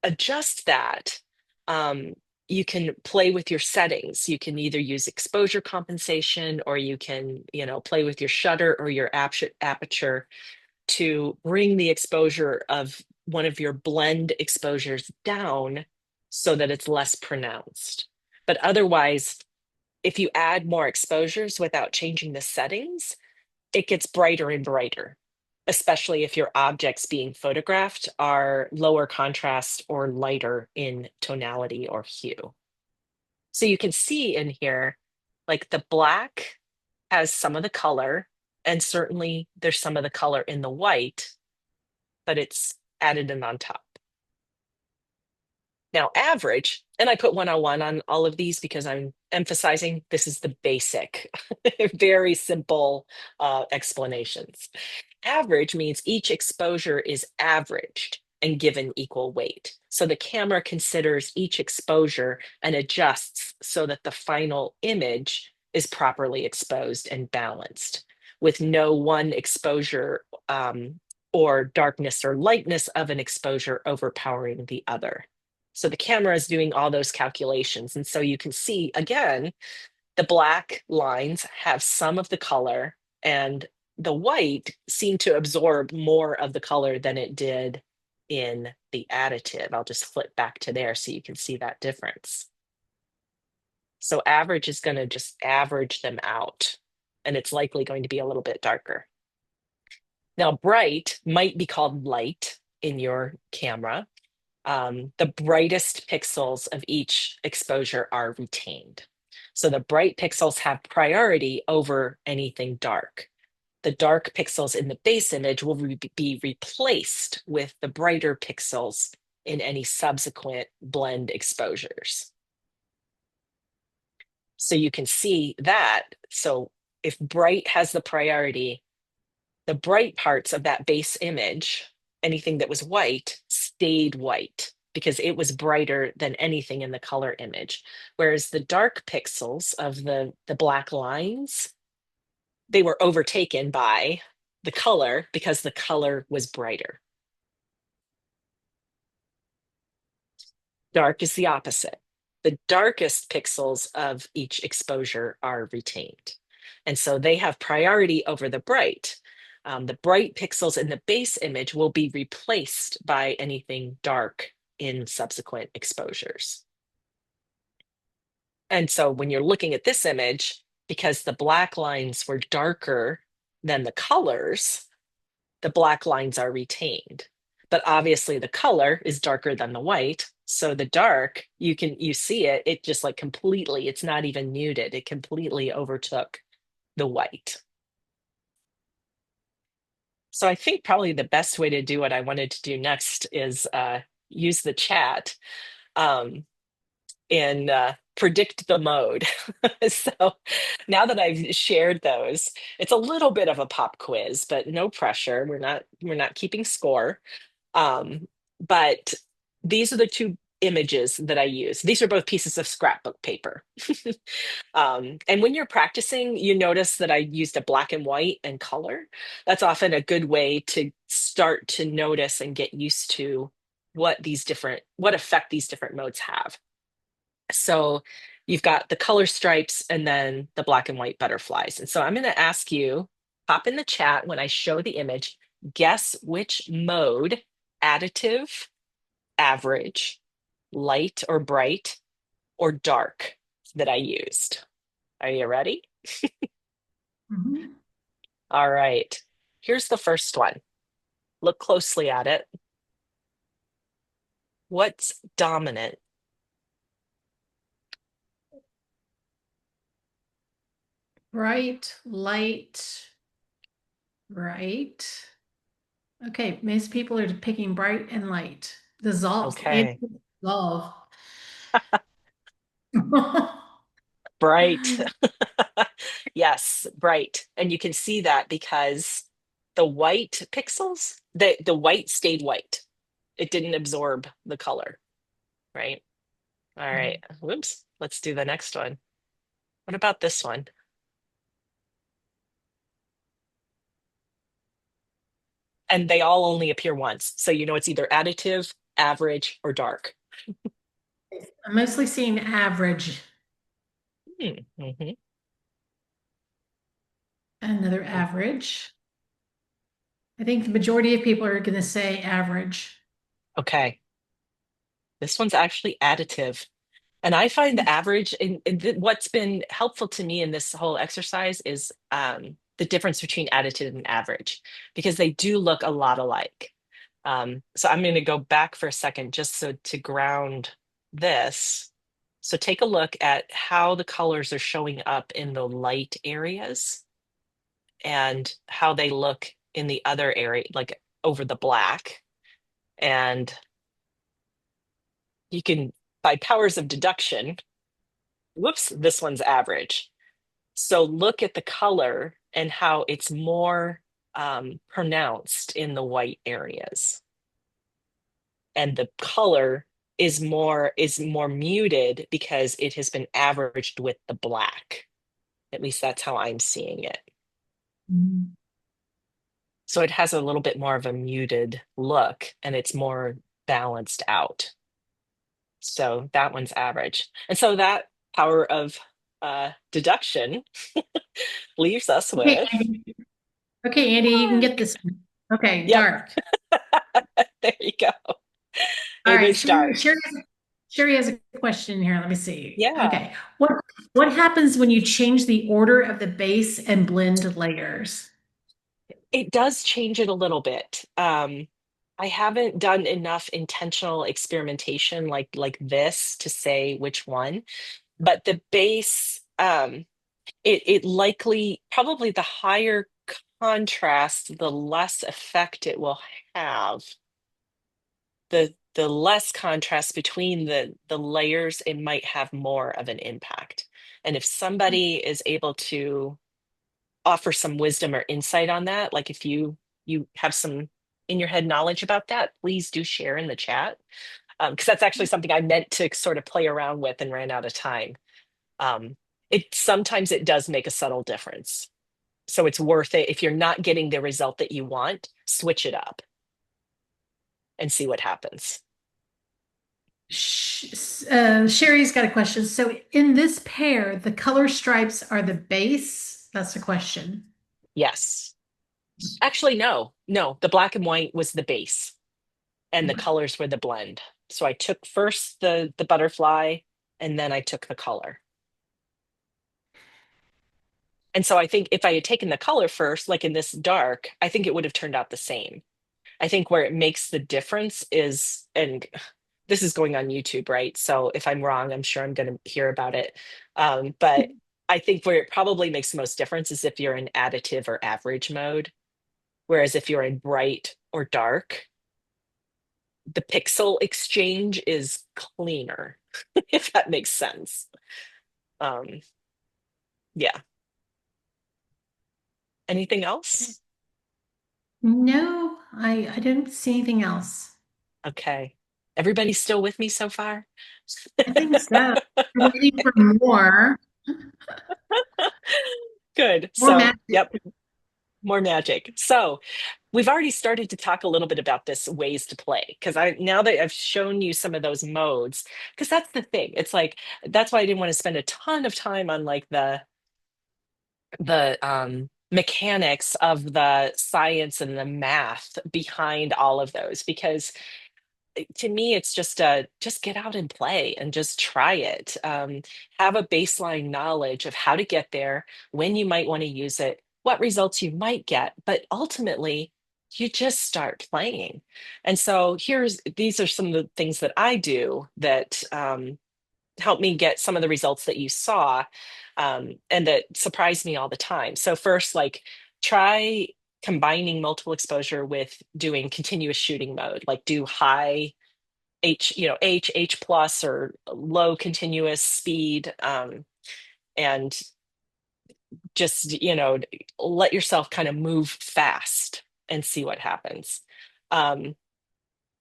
adjust that, um, you can play with your settings. You can either use exposure compensation, or you can, play with your shutter or your aperture to bring the exposure of one of your blend exposures down so that it's less pronounced. But otherwise, if you add more exposures without changing the settings, it gets brighter and brighter, especially if your objects being photographed are lower contrast or lighter in tonality or hue. So you can see in here, like the black has some of the color, and certainly there's some of the color in the white, but it's added in on top. Now, average, and I put 101 on all of these because I'm emphasizing this is the basic, very simple explanations. Average means each exposure is averaged and given equal weight. So the camera considers each exposure and adjusts so that the final image is properly exposed and balanced, with no one exposure or darkness or lightness of an exposure overpowering the other. So the camera is doing all those calculations. And so you can see, again, the black lines have some of the color, and the white seemed to absorb more of the color than it did in the additive. I'll just flip back to there so you can see that difference. So average is going to just average them out, and it's likely going to be a little bit darker. Now, bright might be called light in your camera. The brightest pixels of each exposure are retained. So the bright pixels have priority over anything dark. The dark pixels in the base image will be replaced with the brighter pixels in any subsequent blend exposures. So you can see that. So if bright has the priority, the bright parts of that base image, anything that was white, stayed white because it was brighter than anything in the color image. Whereas the dark pixels of the black lines, they were overtaken by the color because the color was brighter. Dark is the opposite. The darkest pixels of each exposure are retained. And so they have priority over the bright. The bright pixels in the base image will be replaced by anything dark in subsequent exposures. And so when you're looking at this image, because the black lines were darker than the colors, the black lines are retained. But obviously the color is darker than the white. So the dark, you see it just like completely, it's not even muted. It completely overtook the white. So I think probably the best way to do what I wanted to do next is use the chat and predict the mode. So now that I've shared those, it's a little bit of a pop quiz, but no pressure. We're not keeping score. But these are the two images that I use. These are both pieces of scrapbook paper. And when you're practicing, you notice that I used a black and white and color. That's often a good way to start to notice and get used to what effect these different modes have. So you've got the color stripes and then the black and white butterflies. And so I'm going to ask you, pop in the chat when I show the image, guess which mode, additive, average, light or bright, or dark that I used. Are you ready? Mhm. All right. Here's the first one. Look closely at it. What's dominant? Bright, light, bright. Okay, most people are picking bright and light. Dissolves. And Okay. dissolve. Bright. Yes, bright. And you can see that because the white pixels, the white stayed white. It didn't absorb the color, right? All right. Whoops. Let's do the next one. What about this one? And they all only appear once. So you know it's either additive, average, or dark. I'm mostly seeing average. Mhm. Another average. I think the majority of people are going to say average. Okay. This one's actually additive. And I find the average, what's been helpful to me in this whole exercise is the difference between additive and average, because they do look a lot alike. So I'm going to go back for a second just so to ground this. So take a look at how the colors are showing up in the light areas and how they look in the other area, like over the black. And you can, by powers of deduction, whoops, this one's average. So look at the color and how it's more pronounced in the white areas, and the color is more muted because it has been averaged with the black. At least that's how I'm seeing it. Mhm. So it has a little bit more of a muted look and it's more balanced out. So that one's average. And so that power of deduction leaves us Okay, with Andy. Okay, Andy, you can get dark. this one. Okay, Yep. dark. There you go. All It right, is dark. Sherry has a question here. Let me see. Yeah. Okay, what happens when you change the order of the base and blend layers? It does change it a little bit. I haven't done enough intentional experimentation like this to say which one, but the base, it likely probably the higher contrast, the less effect it will have. The less contrast between the layers, it might have more of an impact. And if somebody is able to offer some wisdom or insight on that, like if you have some in your head knowledge about that, please do share in the chat. Because that's actually something I meant to sort of play around with and ran out of time. Um, it sometimes it does make a subtle difference. So it's worth it. If you're not getting the result that you want, switch it up and see what happens. Sherry's got a question. So in this pair, the color stripes are the base? That's the question. Yes. Actually, no, no. The black and white was the base and the Okay. colors were the blend. So I took first the butterfly and then I took the color. And so I think if I had taken the color first, like in this dark, I think it would have turned out the same. I think where it makes the difference is, and this is going on YouTube, right? So if I'm wrong, I'm sure I'm going to hear about it. But I think where it probably makes the most difference is if you're in additive or average mode. Whereas if you're in bright or dark, the pixel exchange is cleaner, if that makes sense. Um, yeah. Anything else? No, I didn't see anything else. Okay. Everybody's still with me so far? I think so. I'm waiting for more. Good. More So, magic. yep, more magic. So, we've already started to talk a little bit about this ways to play because I now that I've shown you some of those modes, because that's the thing. It's like that's why I didn't want to spend a ton of time on like the mechanics of the science and the math behind all of those because to me, it's just get out and play and just try it. Have a baseline knowledge of how to get there, when you might want to use it, what results you might get, but ultimately, you just start playing. And so these are some of the things that I do that help me get some of the results that you saw, and that surprise me all the time. So first, like try combining multiple exposure with doing continuous shooting mode, like do high H plus or low continuous speed, and just, let yourself kind of move fast and see what happens. Um,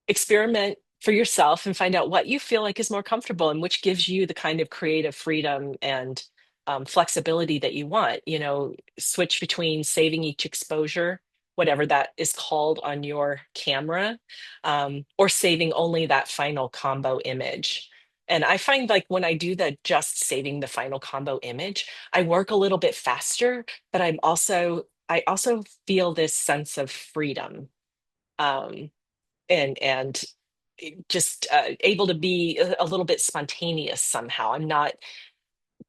Experiment for yourself and find out what you feel like is more comfortable and which gives you the kind of creative freedom and flexibility that you want. Switch between saving each exposure, whatever that is called on your camera, or saving only that final combo image. And I find like when I do the just saving the final combo image, I work a little bit faster, but I also feel this sense of freedom. Um, and just able to be a little bit spontaneous somehow. I'm not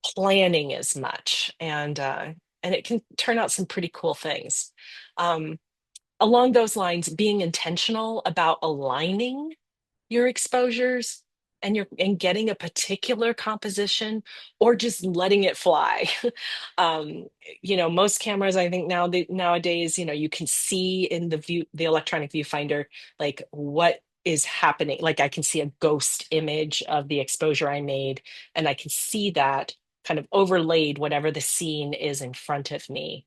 planning as much, and it can turn out some pretty cool things. Um, Along those lines, being intentional about aligning your exposures and getting a particular composition or just letting it fly. um, most cameras, I think nowadays, you can see in the electronic viewfinder, like what is happening. Like I can see a ghost image of the exposure I made, and I can see that kind of overlaid whatever the scene is in front of me.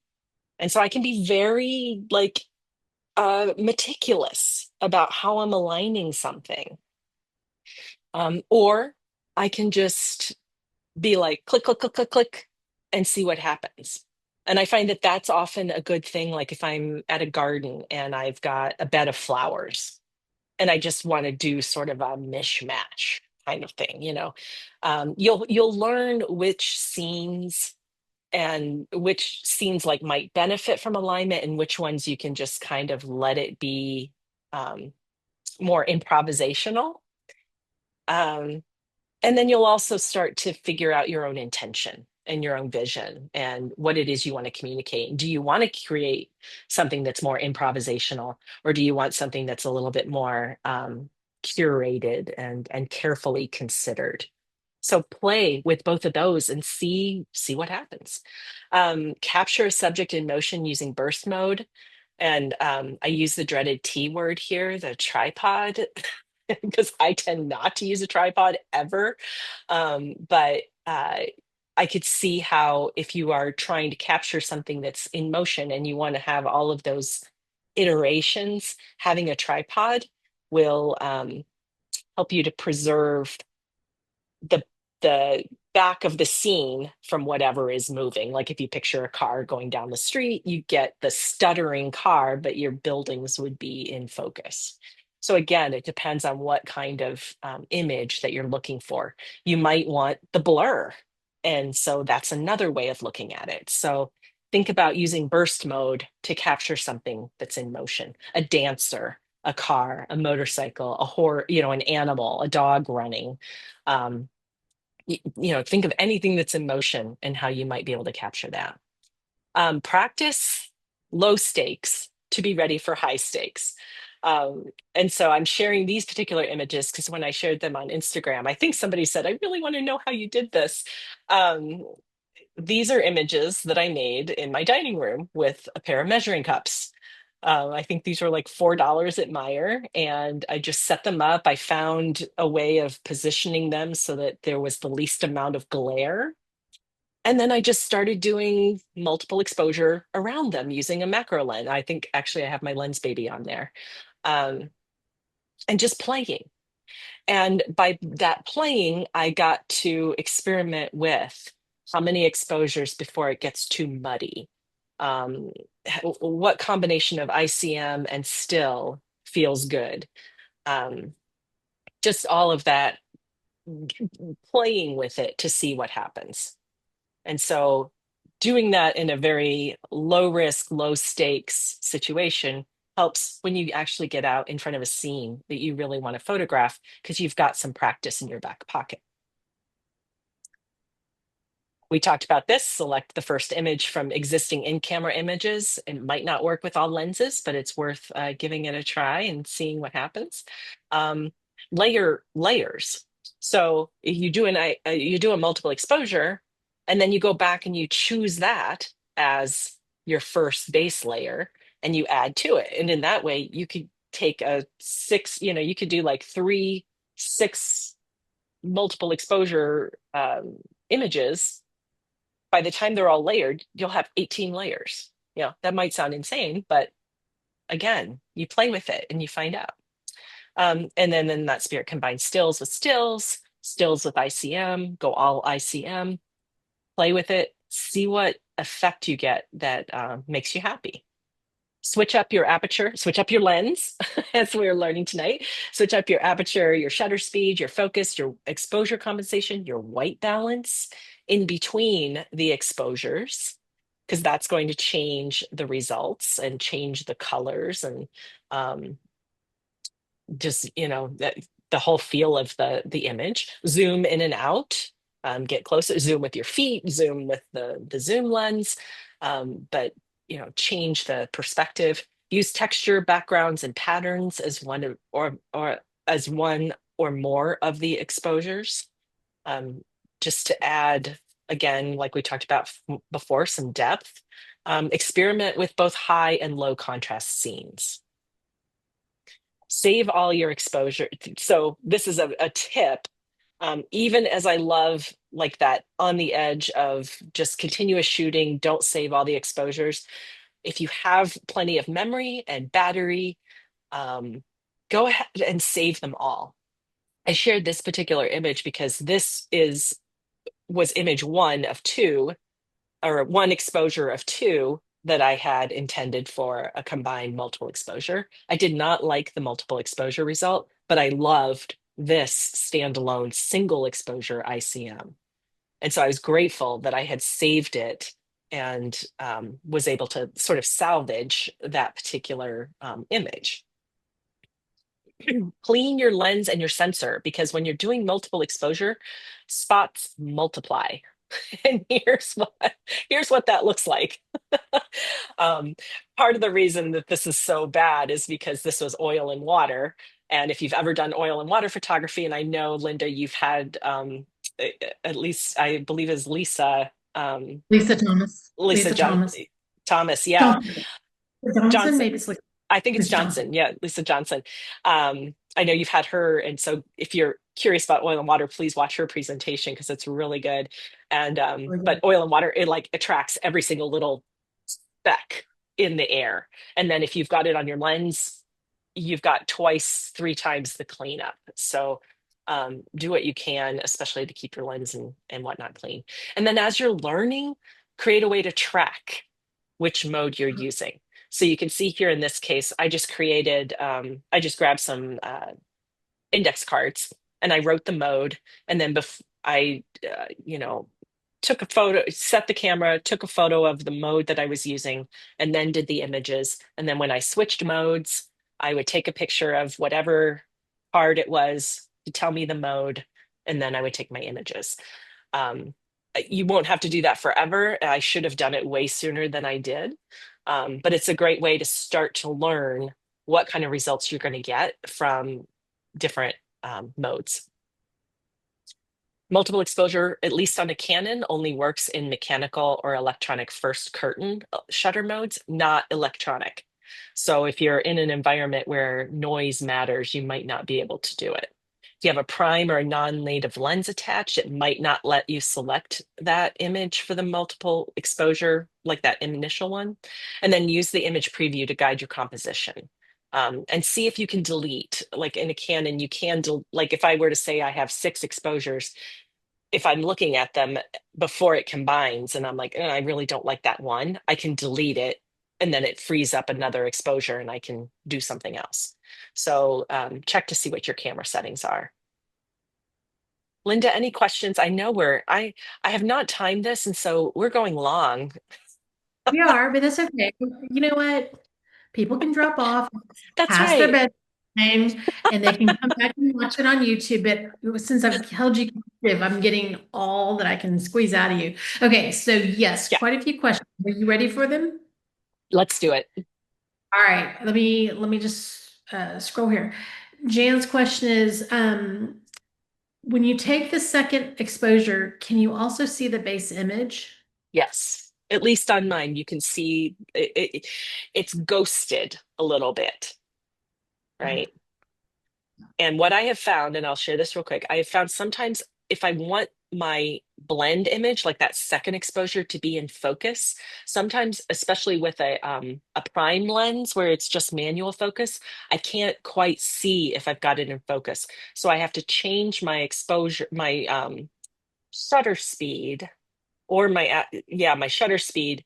And so I can be very like meticulous about how I'm aligning something. Or I can just be like, click, click, click, click, click, and see what happens. And I find that that's often a good thing. Like if I'm at a garden and I've got a bed of flowers and I just want to do sort of a mishmash kind of thing, you'll learn which scenes like might benefit from alignment and which ones you can just kind of let it be um, more improvisational. Um, And then you'll also start to figure out your own intention and your own vision and what it is you want to communicate. Do you want to create something that's more improvisational, or do you want something that's a little bit more curated and carefully considered? So play with both of those and see what happens. Capture a subject in motion using burst mode. And I use the dreaded T word here, the tripod, because I tend not to use a tripod ever. But I could see how if you are trying to capture something that's in motion and you want to have all of those iterations, having a tripod will help you to preserve the the back of the scene from whatever is moving. Like if you picture a car going down the street, you get the stuttering car, but your buildings would be in focus. So again, it depends on what kind of image that you're looking for. You might want the blur, and so that's another way of looking at it. So think about using burst mode to capture something that's in motion, a dancer, a car, a motorcycle, a horse, an animal, a dog running. Um, think of anything that's in motion and how you might be able to capture that. Practice low stakes to be ready for high stakes. And so I'm sharing these particular images because when I shared them on Instagram, I think somebody said, I really want to know how you did this. Um, these are images that I made in my dining room with a pair of measuring cups. I think these were like $4 at Meijer, and I just set them up. I found a way of positioning them so that there was the least amount of glare. And then I just started doing multiple exposure around them using a macro lens. I think actually I have my lens baby on there, um, and just playing. And by that playing, I got to experiment with how many exposures before it gets too muddy. Um, what combination of ICM and still feels good? Um, just all of that, playing with it to see what happens. And so doing that in a very low risk, low stakes situation helps when you actually get out in front of a scene that you really want to photograph because you've got some practice in your back pocket. We talked about this. Select the first image from existing in-camera images. It might not work with all lenses, but it's worth giving it a try and seeing what happens. Um, layer layers. So you do a multiple exposure, and then you go back and you choose that as your first base layer, and you add to it. And in that way, you could take a six. You could do like three, six multiple exposure images. By the time they're all layered, you'll have 18 layers. That might sound insane, but again, you play with it and you find out. And then in that spirit, combine stills with stills, stills with ICM, go all ICM, play with it, see what effect you get that makes you happy. Switch up your aperture, switch up your lens, as we were learning tonight. Switch up your aperture, your shutter speed, your focus, your exposure compensation, your white balance in between the exposures, because that's going to change the results and change the colors and um, just that the whole feel of the image. Zoom in and out, get closer, zoom with your feet, zoom with the zoom lens, but change the perspective. Use texture, backgrounds, and patterns as or as one or more of the exposures, um, just to add, again, like we talked about before, some depth. Experiment with both high and low contrast scenes. Save all your exposure. So this is a tip. Even as I love like that on the edge of just continuous shooting, don't save all the exposures. If you have plenty of memory and battery, go ahead and save them all. I shared this particular image because was image one of two, or one exposure of two that I had intended for a combined multiple exposure. I did not like the multiple exposure result, but I loved this standalone single exposure ICM. And so I was grateful that I had saved it and was able to sort of salvage that particular image. Clean your lens and your sensor, because when you're doing multiple exposure, spots multiply. And here's what that looks like. um, Part of the reason that this is so bad is because this was oil and water. And if you've ever done oil and water photography, and I know, Linda, you've had at least, I believe is Lisa, Lisa Thomas. Lisa Lisa John Thomas. Thomas, yeah, Johnson. Johnson, Johnson. maybe it's like I think it's Lisa Johnson. Johnson. Yeah, Lisa Johnson. I know you've had her, and so if you're curious about oil and water, please watch her presentation because it's really good. And Really but good. oil and water, it like attracts every single little speck in the air, and then if you've got it on your lens, you've got twice, three times the cleanup. So do what you can, especially to keep your lens and whatnot clean. And then as you're learning, create a way to track which mode you're using. So you can see here in this case, I just grabbed some index cards and I wrote the mode. And then I, took a photo, set the camera, took a photo of the mode that I was using, and then did the images. And then when I switched modes, I would take a picture of whatever card it was to tell me the mode, and then I would take my images. Um, you won't have to do that forever. I should have done it way sooner than I did. But it's a great way to start to learn what kind of results you're going to get from different modes. Multiple exposure, at least on a Canon, only works in mechanical or electronic first curtain shutter modes, not electronic. So if you're in an environment where noise matters, you might not be able to do it. If you have a prime or a non-native lens attached, it might not let you select that image for the multiple exposure, like that initial one, and then use the image preview to guide your composition. And see if you can delete, like in a Canon, you can, like if I were to say I have 6 exposures, if I'm looking at them before it combines and I'm like, I really don't like that one, I can delete it and then it frees up another exposure and I can do something else. So check to see what your camera settings are. Linda, any questions? I know I have not timed this, and so we're going long. We are, but that's okay. You know what? People can drop off That's past their right. bedtime and they can come back and watch it on YouTube. But since I've held you captive, I'm getting all that I can squeeze out of you. Okay, so yes, Yeah, quite a few questions. Are you ready for them? let's do it. All right, let me just scroll here. Jan's question is, when you take the second exposure, can you also see the base image? Yes. At least on mine, you can see it's ghosted a little bit, Okay. right? And what I have found, and I'll share this real quick, I have found sometimes if I want my blend image, like that second exposure, to be in focus, sometimes, especially with a prime lens where it's just manual focus, I can't quite see if I've got it in focus. So I have to change my exposure, my shutter speed, or my shutter speed,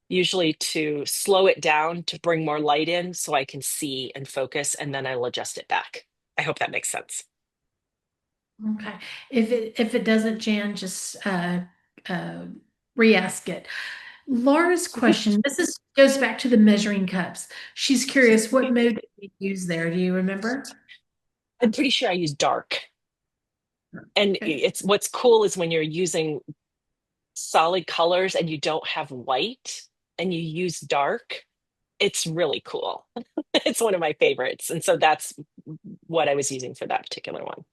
usually to slow it down to bring more light in so I can see and focus, and then I'll adjust it back. I hope that makes sense. Okay. If it doesn't, Jan, just uh, re-ask it. Laura's question, this is goes back to the measuring cups. She's curious, what mode did you use there? Do you remember? I'm pretty sure I use dark. And Okay. it's what's cool is when you're using solid colors and you don't have white and you use dark, it's really cool. It's one of my favorites. And so that's what I was using for that particular one.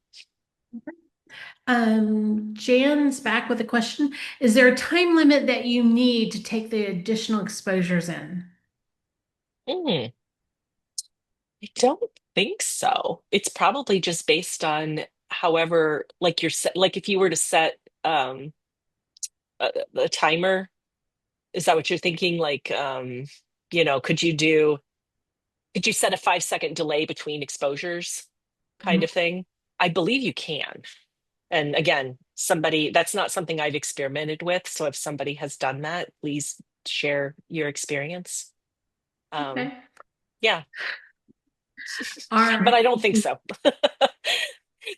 Jan's back with a question. Is there a time limit that you need to take the additional exposures in? Mm, I don't think so. It's probably just based on however, like you're set, like if you were to set a timer, is that what you're thinking? Like, could you set a 5 second delay between exposures kind of thing? I believe you can. And again, that's not something I've experimented with. So if somebody has done that, please share your experience. Um, Okay. yeah, All but right. I don't think so.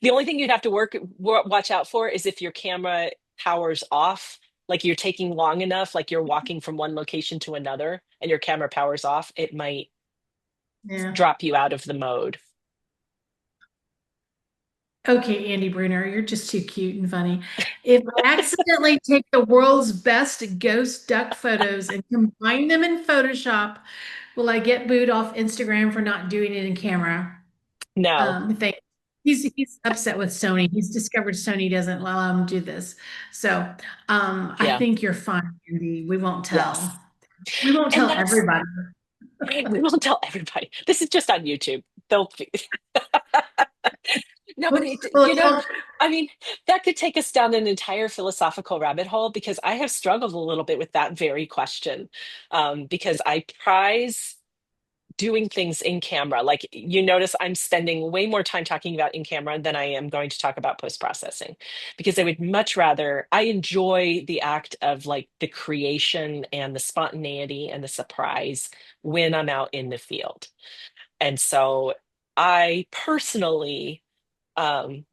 The only thing you'd have to watch out for is if your camera powers off, like you're taking long enough, like you're walking from one location to another and your camera powers off, it might Yeah. drop you out of the mode. Okay, Andy Bruner, you're just too cute and funny. If I accidentally take the world's best ghost duck photos and combine them in Photoshop, will I get booed off Instagram for not doing it in camera? No, Thank he's upset with Sony. He's discovered Sony doesn't allow him to do this. So I yeah, think you're fine, Andy. We won't yes. tell. We won't And tell that's, everybody. we won't tell everybody. This is just on YouTube. They'll, no, but Well, it won't. I mean, that could take us down an entire philosophical rabbit hole because I have struggled a little bit with that very question. Because I prize doing things in camera. Like you notice, I'm spending way more time talking about in camera than I am going to talk about post processing because I would much rather, I enjoy the act of like the creation and the spontaneity and the surprise when I'm out in the field. And so I personally, um,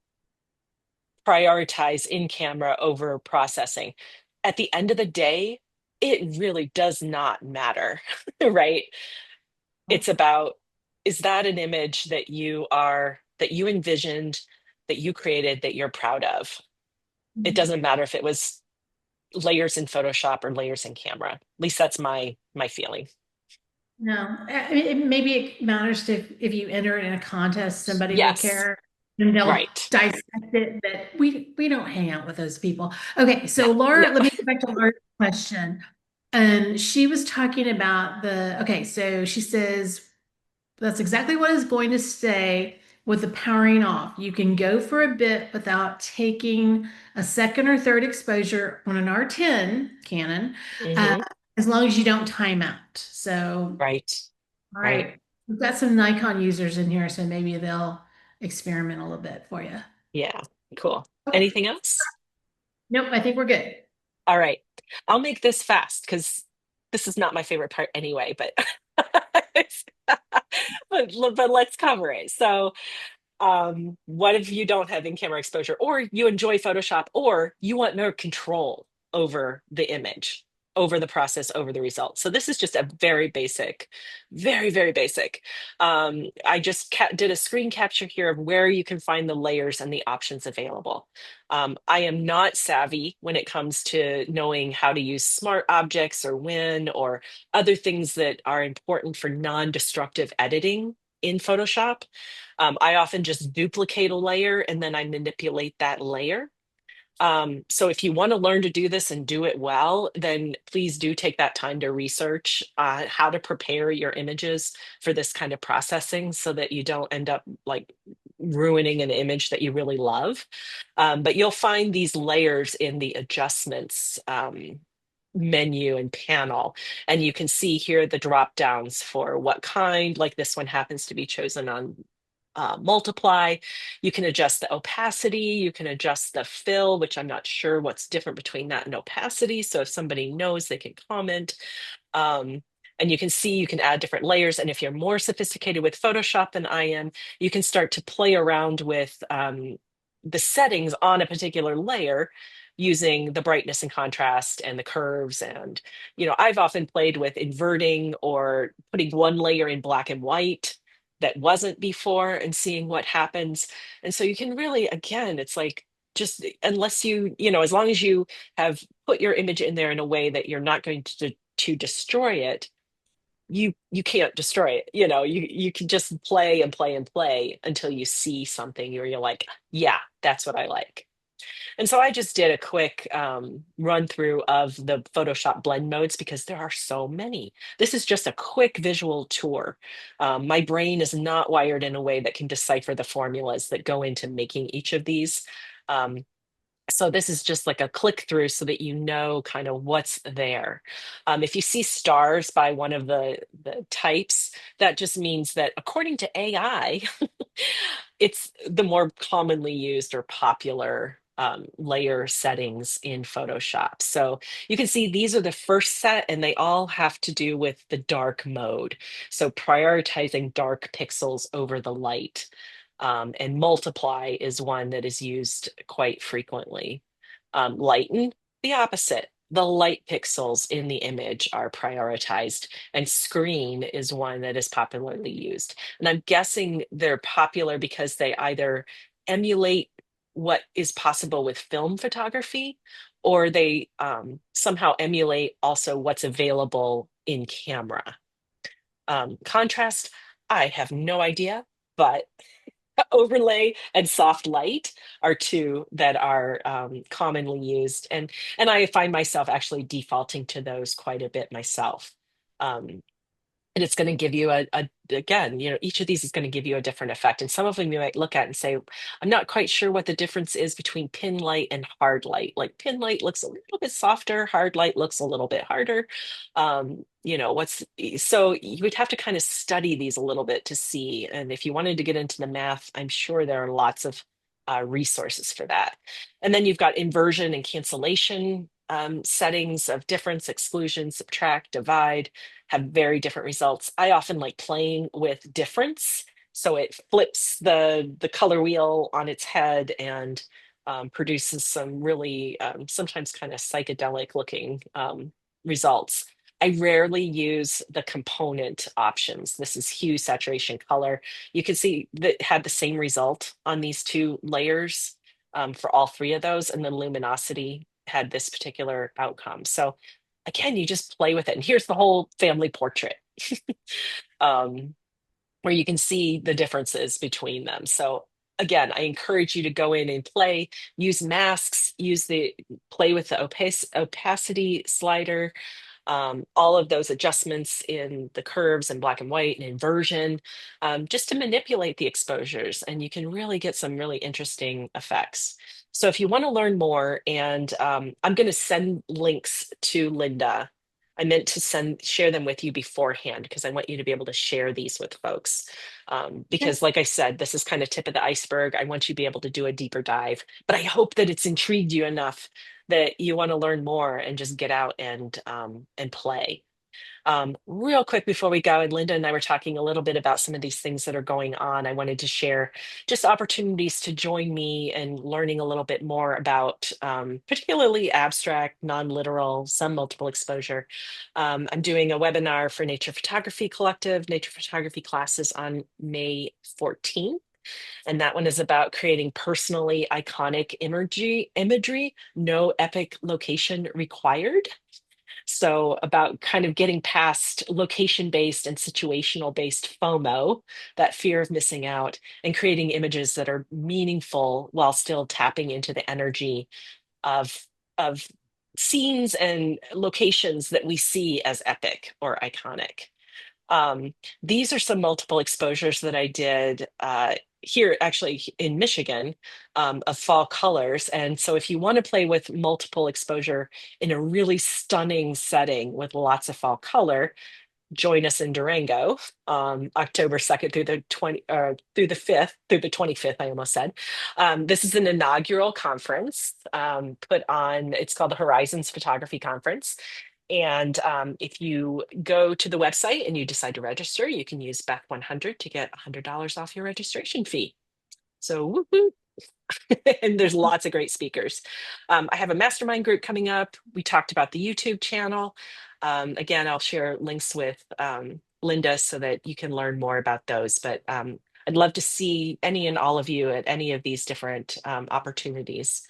prioritize in camera over processing. At the end of the day, it really does not matter, right? It's about, is that an image that you envisioned, that you created, that you're proud of? It doesn't matter if it was layers in Photoshop or layers in camera. At least that's my feeling. No, I mean, maybe it matters to if you enter it in a contest, somebody will Yes, care and they'll right. dissect it. But we don't hang out with those people. Okay, No, so no. Laura, let me go back to Laura's question. She was talking about okay, so she says that's exactly what is going to stay with the powering off. You can go for a bit without taking a second or third exposure on an R10 Canon, uh, Hmm. as long as you don't time out. So, Right, all right. right, we've got some Nikon users in here, so maybe they'll experiment a little bit for you. Yeah, cool. Okay. Anything else? Nope, I think we're good. All right. I'll make this fast because this is not my favorite part anyway, but but let's cover it. So, what if you don't have in-camera exposure, or you enjoy Photoshop, or you want more control over the image, over the process, over the results. So this is just a very basic, very, very basic. I just did a screen capture here of where you can find the layers and the options available. I am not savvy when it comes to knowing how to use smart objects or when or other things that are important for non-destructive editing in Photoshop. I often just duplicate a layer and then I manipulate that layer. So if you want to learn to do this and do it well, then please do take that time to research how to prepare your images for this kind of processing so that you don't end up like ruining an image that you really love. But you'll find these layers in the adjustments menu and panel. And you can see here the drop downs for what kind, like this one happens to be chosen on multiply. You can adjust the opacity, you can adjust the fill, which I'm not sure what's different between that and opacity. So if somebody knows, they can comment. Um, and you can see you can add different layers. And if you're more sophisticated with Photoshop than I am, you can start to play around with the settings on a particular layer using the brightness and contrast and the curves. And, I've often played with inverting or putting one layer in black and white that wasn't before and seeing what happens. And so you can really, again, it's like just unless as long as you have put your image in there in a way that you're not going to destroy it, you can't destroy it. You can just play and play and play until you see something where you're like, yeah, that's what I like. And so I just did a quick run through of the Photoshop blend modes because there are so many. This is just a quick visual tour. My brain is not wired in a way that can decipher the formulas that go into making each of these. Um, so this is just like a click through so that you know kind of what's there. If you see stars by one of the types, that just means that according to AI, it's the more commonly used or popular layer settings in Photoshop. So you can see these are the first set and they all have to do with the dark mode. So prioritizing dark pixels over the light. And multiply is one that is used quite frequently. Lighten, the opposite. The light pixels in the image are prioritized, and screen is one that is popularly used. And I'm guessing they're popular because they either emulate what is possible with film photography, or they somehow emulate also what's available in camera. Contrast, I have no idea, but overlay and soft light are two that are commonly used, and I find myself actually defaulting to those quite a bit myself. Um, and it's going to give you again, each of these is going to give you a different effect. And some of them you might look at and say, I'm not quite sure what the difference is between pin light and hard light. Like pin light looks a little bit softer, hard light looks a little bit harder. So you would have to kind of study these a little bit to see. And if you wanted to get into the math, I'm sure there are lots of resources for that. And then you've got inversion and cancellation settings of difference, exclusion, subtract, divide have very different results. I often like playing with difference. So it flips the color wheel on its head and produces some really sometimes kind of psychedelic looking results. I rarely use the component options. This is hue, saturation, color. You can see that had the same result on these two layers for all three of those, and then luminosity had this particular outcome. So again, you just play with it. And here's the whole family portrait um, where you can see the differences between them. So again, I encourage you to go in and play, use masks, play with the opacity slider, all of those adjustments in the curves and black and white and inversion, just to manipulate the exposures. And you can really get some really interesting effects. So if you want to learn more, and I'm going to send links to Linda. I meant to share them with you beforehand because I want you to be able to share these with folks. Okay. Because like I said, this is kind of tip of the iceberg. I want you to be able to do a deeper dive, but I hope that it's intrigued you enough that you want to learn more and just get out and play. Real quick before we go, and Linda and I were talking a little bit about some of these things that are going on. I wanted to share just opportunities to join me in learning a little bit more about particularly abstract, non-literal, some multiple exposure. I'm doing a webinar for Nature Photography Collective, Nature Photography classes on May 14th. And that one is about creating personally iconic imagery, no epic location required. So, about kind of getting past location based and situational based FOMO, that fear of missing out, and creating images that are meaningful while still tapping into the energy of, of scenes and locations that we see as epic or iconic. Um, these are some multiple exposures that I did here, actually in Michigan, of fall colors. And so, if you want to play with multiple exposure in a really stunning setting with lots of fall color, join us in Durango, October 2nd through the 5th, through the 25th, I almost said. This is an inaugural conference put on, it's called the Horizons Photography Conference. And if you go to the website and you decide to register, you can use Beth 100 to get $100 off your registration fee. So, whoop, whoop. And there's lots of great speakers. I have a mastermind group coming up. We talked about the YouTube channel. Again, I'll share links with Linda so that you can learn more about those. But I'd love to see any and all of you at any of these different opportunities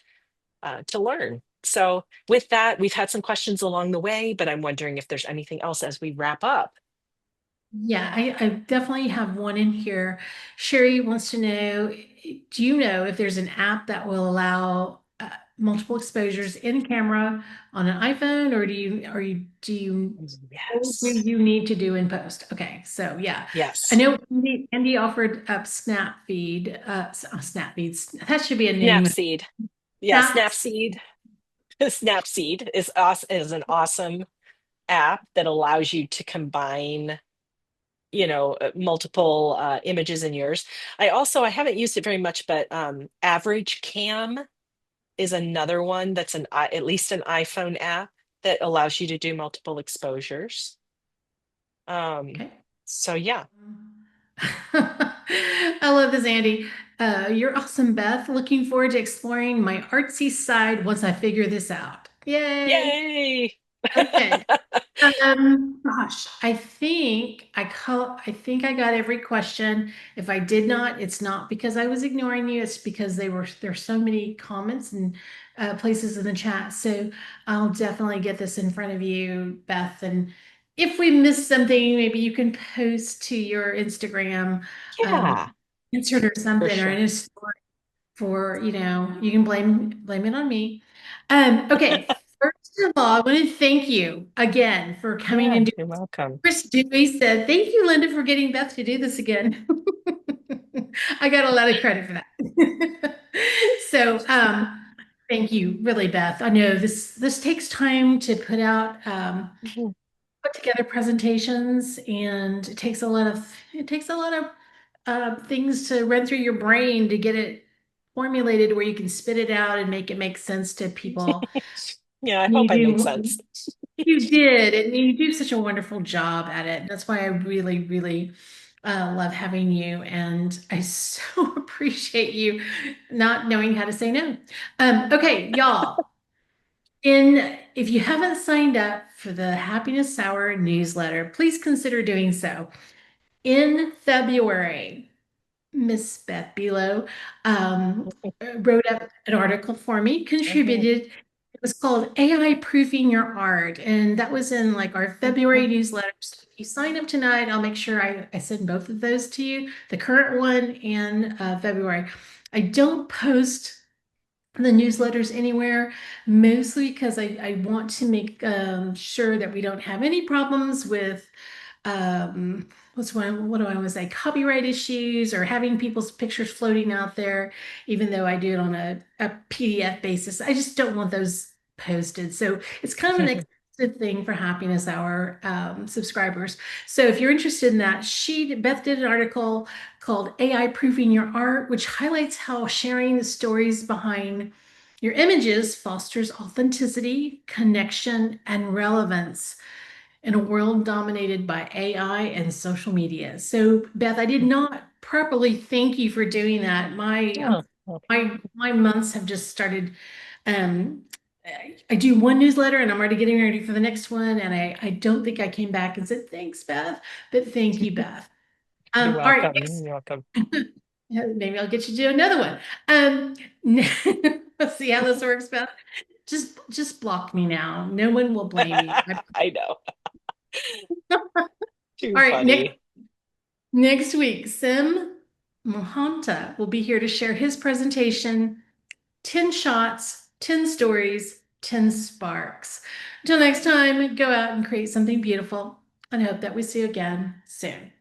to learn. So, with that, we've had some questions along the way, but I'm wondering if there's anything else as we wrap up. Yeah, I definitely have one in here. Sherry wants to know, do you know if there's an app that will allow multiple exposures in camera on an iPhone, or what do Yes. you need to do in post? Okay, so yeah, I Yes. know Andy offered up Snapfeeds. That should be a name. Snapseed. Yeah, Snap. Snapseed. Snapseed is an awesome app that allows you to combine, multiple images in yours. I haven't used it very much, but Average Cam is another one that's at least an iPhone app that allows you to do multiple exposures. Um, Okay. so yeah. I love this, Andy. You're awesome, Beth. Looking forward to exploring my artsy side once I figure this out. Yay. Yay. Okay. Gosh, I think I got every question. If I did not, it's not because I was ignoring you. It's because there's so many comments and places in the chat. So I'll definitely get this in front of you, Beth. And if we missed something, maybe you can post to your Instagram, Yeah, insert or for something, or sure. in a story for, you can blame it on me. Okay. First of all, I want to thank you again for coming Yeah, and doing. you're welcome. Chris Dewey said, "Thank you, Linda, for getting Beth to do this again." I got a lot of credit for that. So, thank you, really, Beth. I know this takes time to Mhm. put together presentations, and it takes a lot of things to run through your brain to get it formulated where you can spit it out and make it make sense to people. Yeah, I And hope I made sense. you did, and you do such a wonderful job at it. That's why I really, really love having you, and I so appreciate you not knowing how to say no. Okay, y'all. If you haven't signed up for the Happiness Hour newsletter, please consider doing so. In February, Miss Beth Buelow wrote up an article for me, Mhm. contributed. It was called AI Proofing Your Art. And that was in like our February newsletters. If you sign up tonight, I'll make sure I send both of those to you, the current one and February. I don't post the newsletters anywhere, mostly because I want to make sure that we don't have any problems with what do I want to say, copyright issues or having people's pictures floating out there, even though I do it on a PDF basis. I just don't want those posted. So it's kind of an expensive thing for Happiness Hour subscribers. So if you're interested in that, Beth did an article called AI Proofing Your Art, which highlights how sharing the stories behind your images fosters authenticity, connection, and relevance. in a world dominated by AI and social media. So, Beth, I did not properly thank you for doing that. Oh, okay. My months have just started. Um, I do one newsletter and I'm already getting ready for the next one. And I don't think I came back and said, thanks, Beth, but thank you, Beth. You're All right, welcome. You're welcome. yeah, maybe I'll get you to do another one. Let's see how this works, Beth. Just block me now. No one will blame you. I know. Too All right, funny. next week, Sim Mohanta will be here to share his presentation, 10 shots, 10 stories, 10 sparks. Until next time, go out and create something beautiful and hope that we see you again soon.